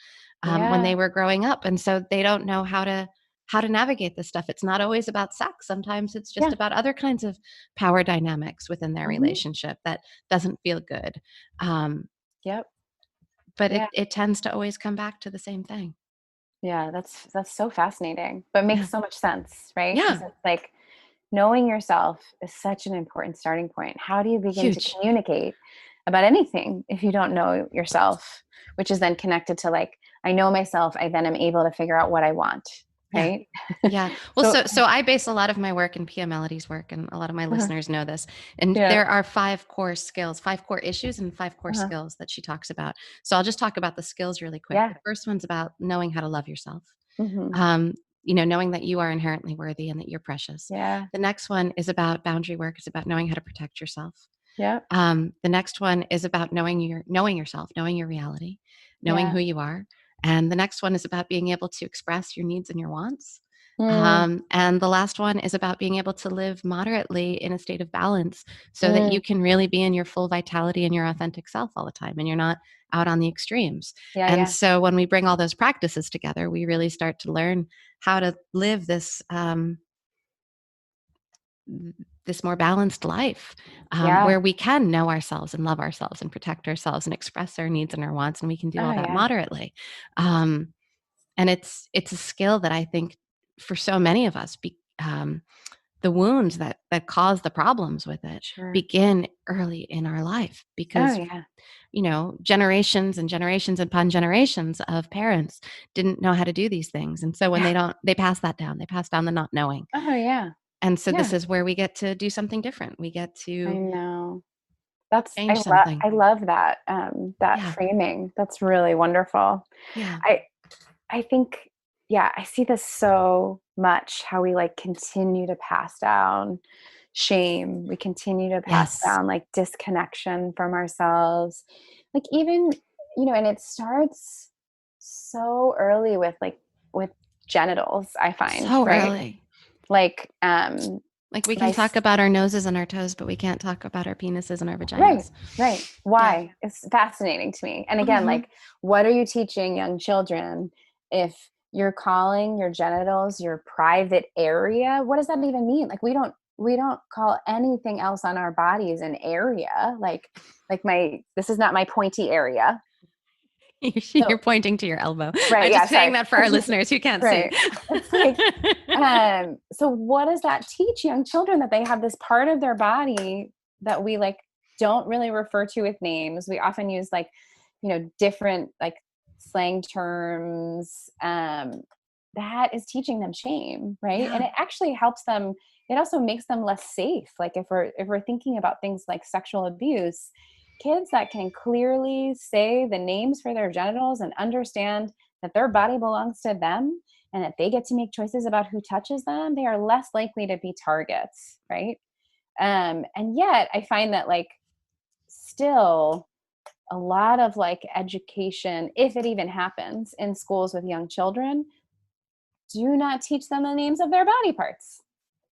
when Yeah. they were growing up, and so they don't know how to navigate this stuff. It's not always about sex. Sometimes it's just Yeah. about other kinds of power dynamics within their Hmm. relationship that doesn't feel good. Um, Yep. but Yeah. it tends to always come back to the same thing. Yeah. That's so fascinating, but Yeah. makes so much sense, right? Because Yeah. it's like knowing yourself is such an important starting point. How do you begin to Huge. communicate about anything if you don't know yourself? Which is then connected to like, I know myself, I then am able to figure out what I want, Yeah. right? Yeah. Well, So, so I base a lot of my work in Pia Melody's work, and a lot of my uh-huh, listeners know this. And yeah, there are five core skills, five core issues, and five core uh-huh, skills that she talks about. So I'll just talk about the skills really quick. yeah, The first one's about knowing how to love yourself. hmm, knowing that you are inherently worthy and that you're precious. Yeah. The next one is about boundary work. It's about knowing how to protect yourself. Yep. The next one is about knowing yourself, knowing your reality, knowing Yeah. who you are. And the next one is about being able to express your needs and your wants. Mm, And the last one is about being able to live moderately in a state of balance so that you mm. can really be in your full vitality and your authentic self all the time and you're not out on the extremes. Yeah. And Yeah. so when we bring all those practices together, we really start to learn how to live this more balanced life, Yeah. where we can know ourselves and love ourselves and protect ourselves and express our needs and our wants, and we can do Oh all that yeah. moderately. And it's a skill that I think for so many of us, the wounds that cause the problems with it Sure. begin early in our life Oh because yeah. generations and generations upon generations of parents didn't know how to do these things, and so when Yeah. they pass that down, they pass down the not knowing. Oh yeah. And so this Yeah. is where we get to do something different. We get I to know. change something. I love that, that Yeah. framing. That's really wonderful. Yeah. I I think, yeah, I see this so much, how we like continue to pass down shame. We continue to pass Yes. down like disconnection from ourselves. Like even, and it starts so early with genitals, I find, So right? early. Like Like we my can talk about our noses and our toes, but we can't talk about our penises and our right, vaginas. right. Yeah. Why? It's fascinating to me. And again, Hmm. like, what are you teaching young children if you're calling your genitals your private area? What does that even mean? Like, we don't call anything else on our bodies an area. Like this is not my pointy area. You're So pointing to your elbow. right, I'm yeah, just saying sorry. that for our listeners who can't see. Right. It's like, so what does that teach young children, that they have this part of their body that we like don't really refer to with names? We often use like, different like slang terms. That is teaching them shame, right? Yeah. And it actually helps them. It also makes them less safe. Like if we're thinking about things like sexual abuse, kids that can clearly say the names for their genitals and understand that their body belongs to them and that they get to make choices about who touches them, they are less likely to be targets, right? And yet I find that like still a lot of like education, if it even happens in schools with young children, do not teach them the names of their body parts,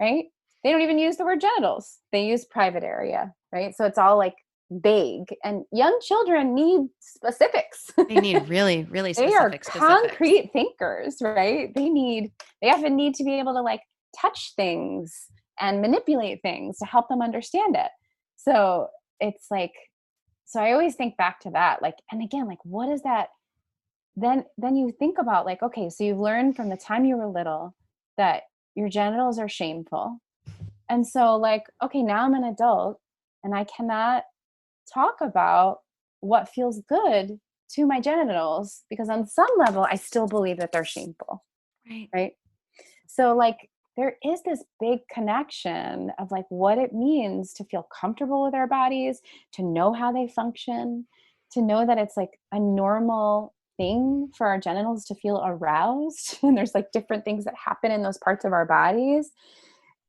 right? They don't even use the word genitals. They use private area, right? So it's all like vague. And young children need specifics. They need really, really They are specifics. concrete thinkers, right? They often need to be able to like touch things and manipulate things to help them understand it. So it's like, so I always think back to that. Like, and again, like, what is that? Then you think about like, okay, so you've learned from the time you were little that your genitals are shameful. And so like, okay, now I'm an adult and I cannot talk about what feels good to my genitals because on some level I still believe that they're shameful, Right. right? So like there is this big connection of like what it means to feel comfortable with our bodies, to know how they function, to know that it's like a normal thing for our genitals to feel aroused and there's like different things that happen in those parts of our bodies.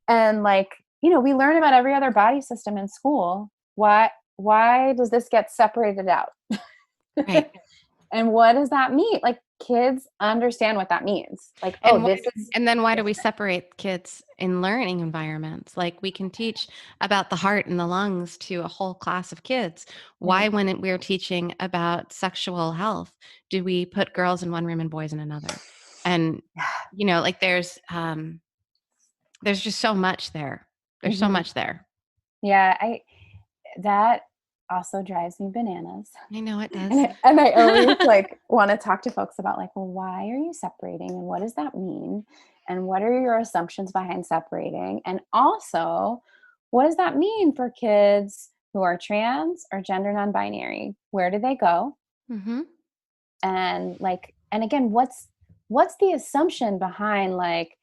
And like, we learn about every other body system in school. Why does this get separated out? Right. And what does that mean? Like kids understand what that means. Like, oh, And this is and then why do we different. separate kids in learning environments? Like we can teach about the heart and the lungs to a whole class of kids. Why, Right. when we're teaching about sexual health, do we put girls in one room and boys in another? And like there's just so much there. There's so Mhm. much there. Yeah, that also drives me bananas. I know it And does. I always like want to talk to folks about like, well, why are you separating and what does that mean? And what are your assumptions behind separating? And also, what does that mean for kids who are trans or gender non-binary? Where do they go? Hmm. And like, and again, what's the assumption behind like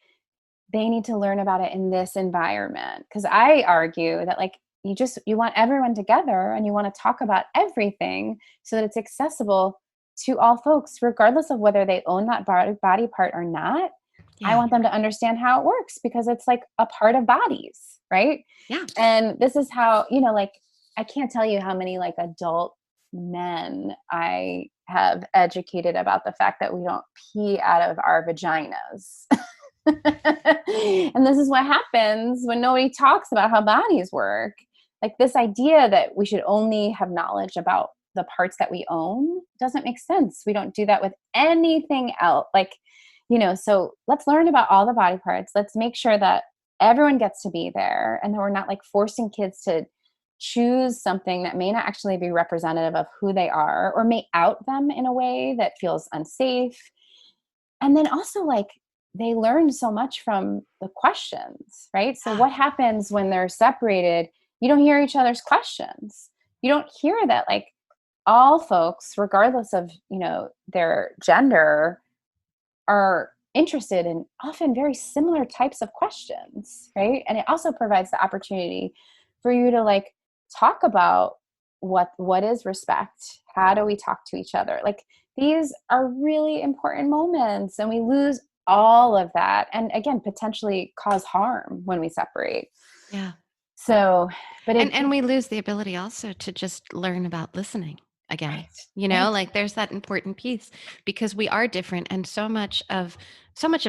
they need to learn about it in this environment? Because I argue that like you want everyone together and you want to talk about everything so that it's accessible to all folks regardless of whether they own that body part or not. I Yeah. want them to understand how it works because it's like a part of bodies, right? Yeah. And this is how, like, I can't tell you how many like adult men I have educated about the fact that we don't pee out of our vaginas. And this is what happens when nobody talks about how bodies work. Like, this idea that we should only have knowledge about the parts that we own doesn't make sense. We don't do that with anything else. Like, so let's learn about all the body parts. Let's make sure that everyone gets to be there and that we're not like forcing kids to choose something that may not actually be representative of who they are or may out them in a way that feels unsafe. And then also, like, they learn so much from the questions, right? So Yeah. what happens when they're separated? You don't hear each other's questions. You don't hear that, like, all folks, regardless of, their gender, are interested in often very similar types of questions, right? And it also provides the opportunity for you to like talk about what is respect? How do we talk to each other? Like, these are really important moments, and we lose all of that, and again, potentially cause harm when we separate. Yeah. So, but And we lose the ability also to just learn about listening again. right, right, Like there's that important piece because we are different, and so much of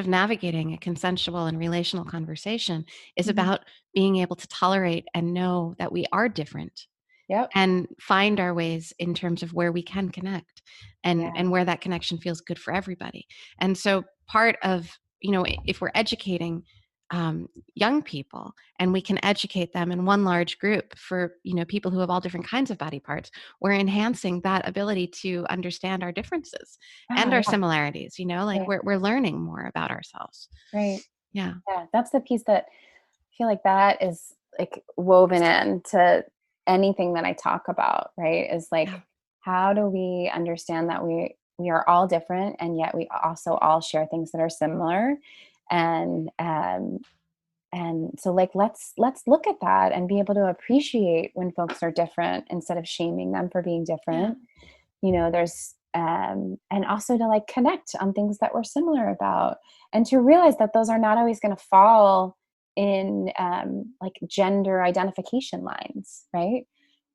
navigating a consensual and relational conversation is mhm, about being able to tolerate and know that we are different yep, and find our ways in terms of where we can connect and yeah, and where that connection feels good for everybody. And so part of, if we're educating young people and we can educate them in one large group for, people who have all different kinds of body parts, we're enhancing that ability to understand our differences oh and our yeah, similarities, like right, we're learning more about ourselves. right, Yeah. yeah. That's the piece that I feel like that is like woven into anything that I talk about, right? Is like, Yeah. how do we understand that we are all different and yet we also all share things that are similar, and so like let's look at that and be able to appreciate when folks are different instead of shaming them for being Yeah. different. There's and also to like connect on things that we're similar about, and to realize that those are not always going to fall in like gender identification lines, right?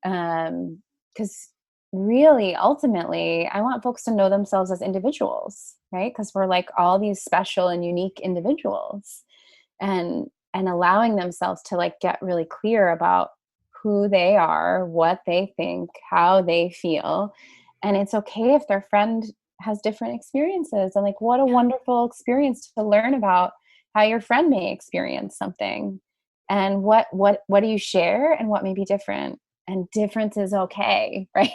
Because really ultimately I want folks to know themselves as individuals, right? Because we're like all these special and unique individuals, and allowing themselves to like get really clear about who they are, what they think, how they feel. And it's okay if their friend has different experiences, and like, what a Yeah. wonderful experience to learn about how your friend may experience something, and what do you share and what may be different, and difference is okay. Right?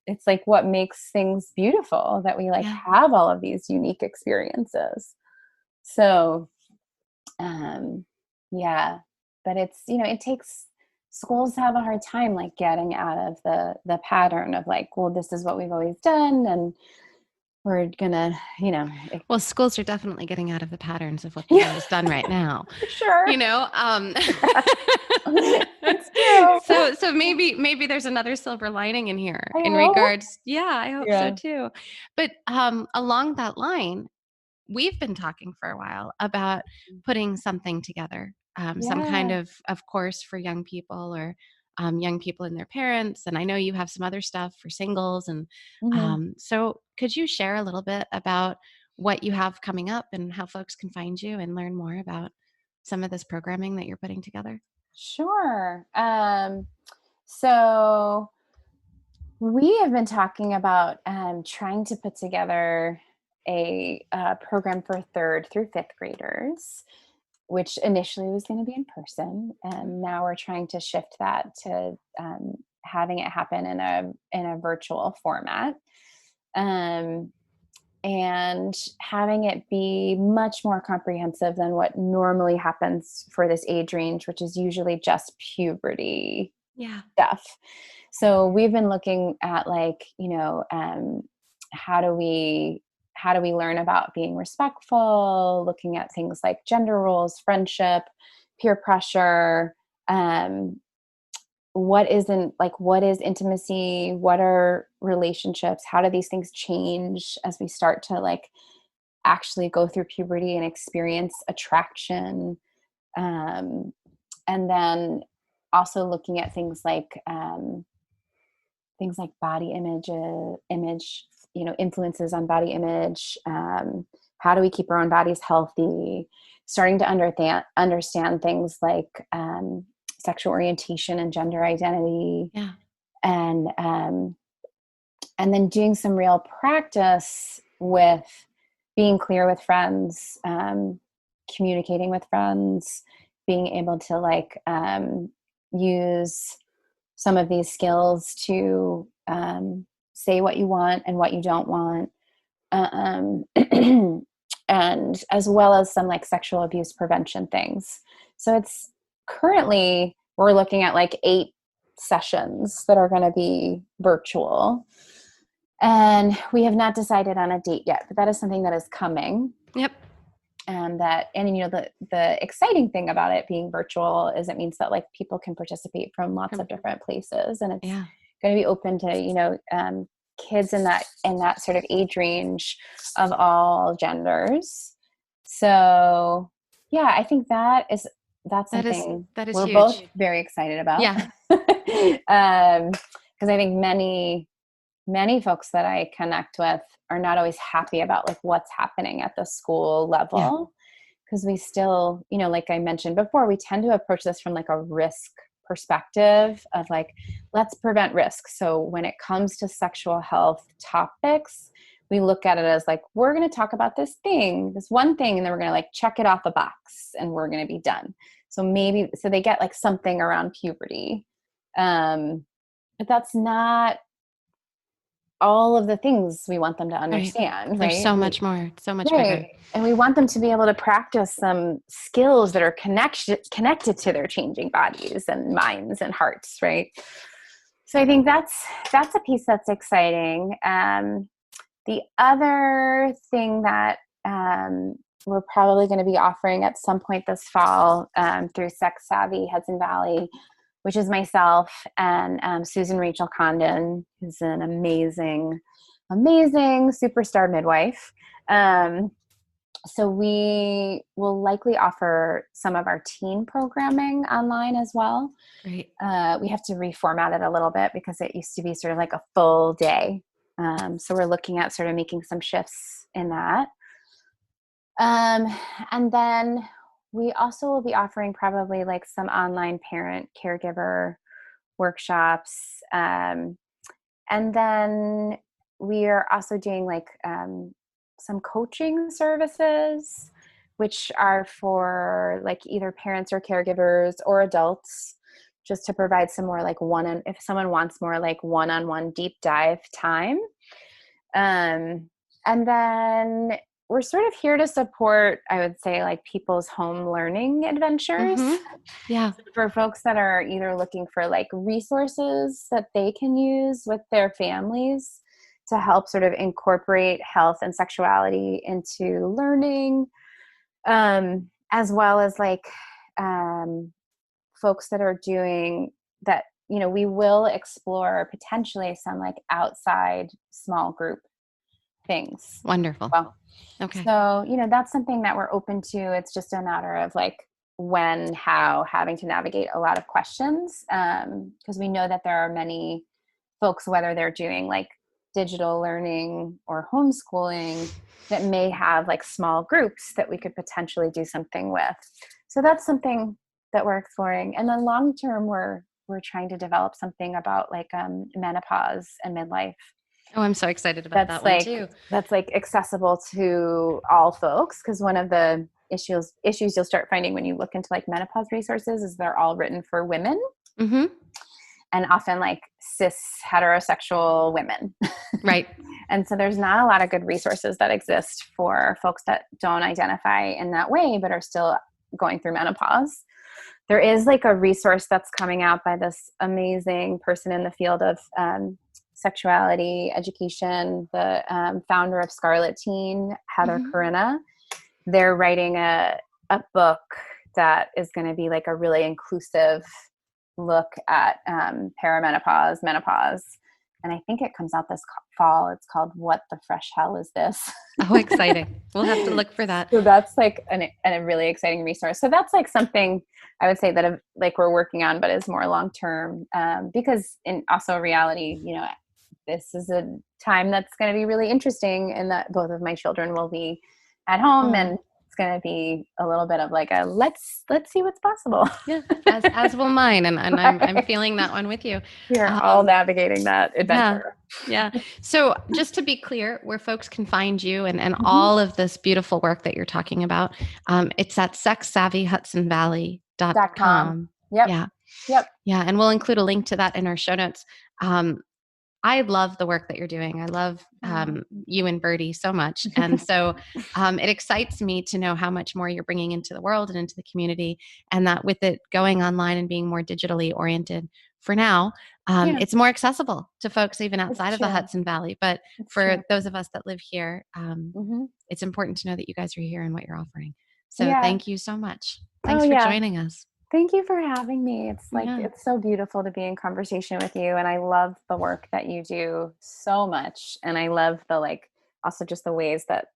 It's like what makes things beautiful, that we like Yeah. have all of these unique experiences. So, um, yeah, but it's, it takes, schools have a hard time like getting out of the pattern of like, well, this is what we've always done, and we're gonna, Well, schools are definitely getting out of the patterns of what they've yeah, always done right now. for sure. you know um It's true. so maybe there's another silver lining in here I in hope. regards. Yeah, I hope so Yeah. too. But along that line, we've been talking for a while about putting something together, some kind Yeah. of course for young people, or young people and their parents. And I know you have some other stuff for singles. And Mhm. so could you share a little bit about what you have coming up and how folks can find you and learn more about some of this programming that you're putting together? Sure. So we have been talking about trying to put together a program for third through fifth graders, which initially was going to be in person, and now we're trying to shift that to having it happen in a virtual format, um, and having it be much more comprehensive than what normally happens for this age range, which is usually just puberty Yeah. stuff. So we've been looking at like, how do we learn about being respectful, looking at things like gender roles, friendship, peer pressure, um, what is intimacy, what are relationships, how do these things change as we start to like actually go through puberty and experience attraction. And then also looking at things like body image, influences on body image. How do we keep our own bodies healthy? Starting to understand things like sexual orientation and gender identity. Yeah. And then doing some real practice with being clear with friends, communicating with friends, being able to use some of these skills to say what you want and what you don't want. And as well as some sexual abuse prevention things. So it's currently, we're looking at 8 sessions that are going to be virtual. And we have not decided on a date yet, but that is something that is coming. Yep. And the exciting thing about it being virtual is it means that people can participate from lots of different places, and it's going to be open to kids in that sort of age range of all genders. So yeah, I think that's something that is we're huge. both very excited about. Yeah. Because I think many folks that I connect with are not always happy about what's happening at the school level, because we still, like I mentioned before, we tend to approach this from a risk perspective of let's prevent risk. So when it comes to sexual health topics, we look at it as we're going to talk about this one thing, and then we're going to check it off a box and we're going to be done. So they get something around puberty. But that's not all of the things we want them to understand. Right? There's so much more, so much bigger. And we want them to be able to practice some skills that are connected to their changing bodies and minds and hearts, right? So I think that's a piece that's exciting. The other thing that we're probably going to be offering at some point this fall through Sex Savvy Hudson Valley, which is myself and Susan Rachel Condon, who's an amazing superstar midwife. So we will likely offer some of our teen programming online as well. Great. We have to reformat it a little bit because it used to be sort of a full day. So we're looking at sort of making some shifts in that. And then we also will be offering probably some online parent caregiver workshops. And then we are also doing some coaching services, which are for either parents or caregivers or adults, just to provide some more if someone wants more one-on-one deep dive time. And then we're sort of here to support, I would say, people's home learning adventures. Mm-hmm. Yeah. For folks that are either looking for resources that they can use with their families to help sort of incorporate health and sexuality into learning, as well as folks that are doing that, we will explore potentially some outside small group things. Wonderful. Well, okay. So, that's something that we're open to. It's just a matter of when, how, having to navigate a lot of questions. Because we know that there are many folks, whether they're doing digital learning or homeschooling, that may have small groups that we could potentially do something with. So that's something that we're exploring. And then long term, we're trying to develop something about menopause and midlife. Oh, I'm so excited about that one too. That's accessible to all folks, because one of the issues you'll start finding when you look into menopause resources is they're all written for women. Mm-hmm. And often cis heterosexual women. Right. And so there's not a lot of good resources that exist for folks that don't identify in that way, but are still going through menopause. There is a resource that's coming out by this amazing person in the field of sexuality education, the founder of Scarlet Teen, Heather Corinna. They're writing a book that is going to be a really inclusive look at perimenopause, menopause, And I think it comes out this fall. It's called What the Fresh Hell Is This? Oh, exciting. We'll have to look for that. So that's like a really exciting resource. So that's like something I would say that like we're working on, but is more long-term, because in also reality, this is a time that's going to be really interesting, and that both of my children will be at home, and it's going to be a little bit of like a let's see what's possible. Yeah, as will mine, and I'm feeling that one with you. We're all navigating that adventure. Yeah. So just to be clear, where folks can find you and all of this beautiful work that you're talking about, it's at sexsavvyhudsonvalley.com. Yep. Yeah. Yep. Yeah, and we'll include a link to that in our show notes. I love the work that you're doing. I love you and Birdie so much. And so it excites me to know how much more you're bringing into the world and into the community, and that with it going online and being more digitally oriented for now, it's more accessible to folks even outside of the Hudson Valley. But for those of us that live here, it's important to know that you guys are here and what you're offering. So thank you so much. Thanks for joining us. Thank you for having me. It's like, it's so beautiful to be in conversation with you. And I love the work that you do so much. And I love the also just the ways that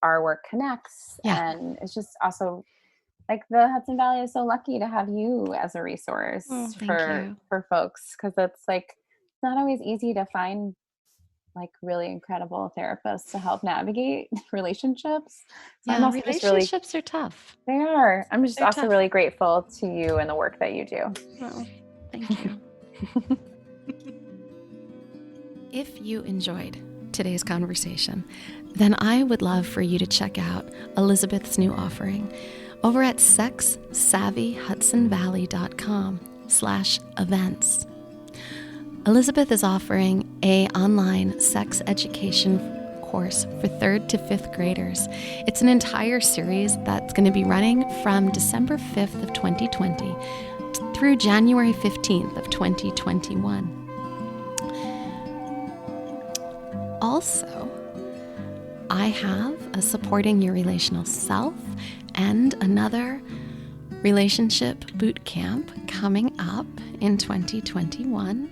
our work connects. Yeah. And it's just also like the Hudson Valley is so lucky to have you as a resource for folks. Cause it's like, it's not always easy to find like really incredible therapists to help navigate relationships. So yeah, relationships are tough. They are. I'm just also really grateful to you and the work that you do. Oh, thank you. If you enjoyed today's conversation, then I would love for you to check out Elizabeth's new offering over at sexsavvyhudsonvalley.com/events. Elizabeth is offering an online sex education course for 3rd to 5th graders. It's an entire series that's going to be running from December 5th of 2020 through January 15th of 2021. Also, I have a Supporting Your Relational Self and another relationship boot camp coming up in 2021.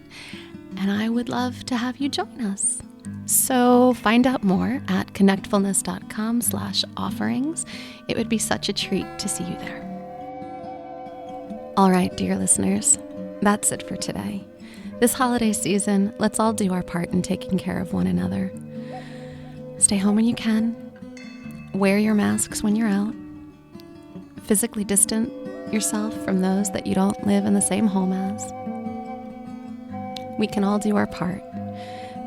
And I would love to have you join us. So find out more at connectfulness.com/offerings. It would be such a treat to see you there. All right, dear listeners, that's it for today. This holiday season, let's all do our part in taking care of one another. Stay home when you can. Wear your masks when you're out. Physically distance yourself from those that you don't live in the same home as. We can all do our part.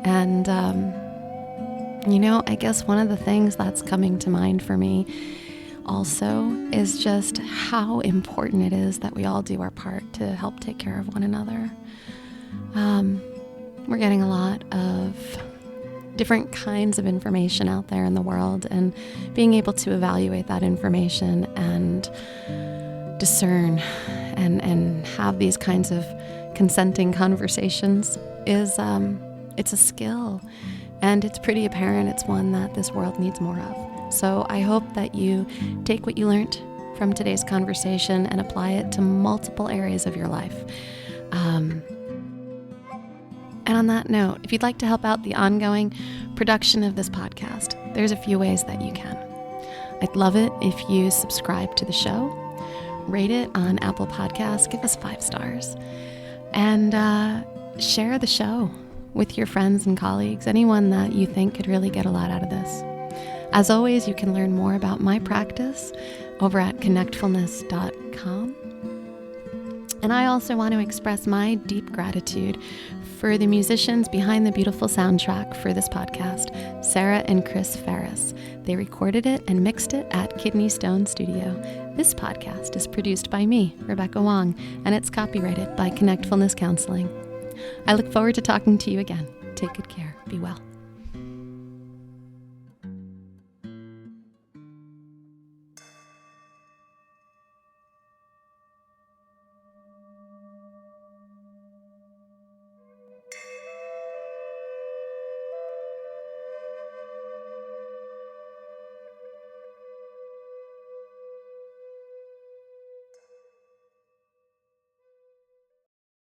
And, I guess one of the things that's coming to mind for me also is just how important it is that we all do our part to help take care of one another. We're getting a lot of different kinds of information out there in the world, and being able to evaluate that information and discern and have these kinds of consenting conversations is it's a skill, and it's pretty apparent it's one that this world needs more of. So I hope that you take what you learned from today's conversation and apply it to multiple areas of your life. And on that note, if you'd like to help out the ongoing production of this podcast, there's a few ways that you can. I'd love it if you subscribe to the show, rate it on Apple Podcasts, give us 5 stars, and share the show with your friends and colleagues, anyone that you think could really get a lot out of this. As always, you can learn more about my practice over at connectfulness.com. And I also want to express my deep gratitude for the musicians behind the beautiful soundtrack for this podcast, Sarah and Chris Ferris. They recorded it and mixed it at Kidney Stone Studio. This podcast is produced by me, Rebecca Wong, and it's copyrighted by Connectfulness Counseling. I look forward to talking to you again. Take good care. Be well.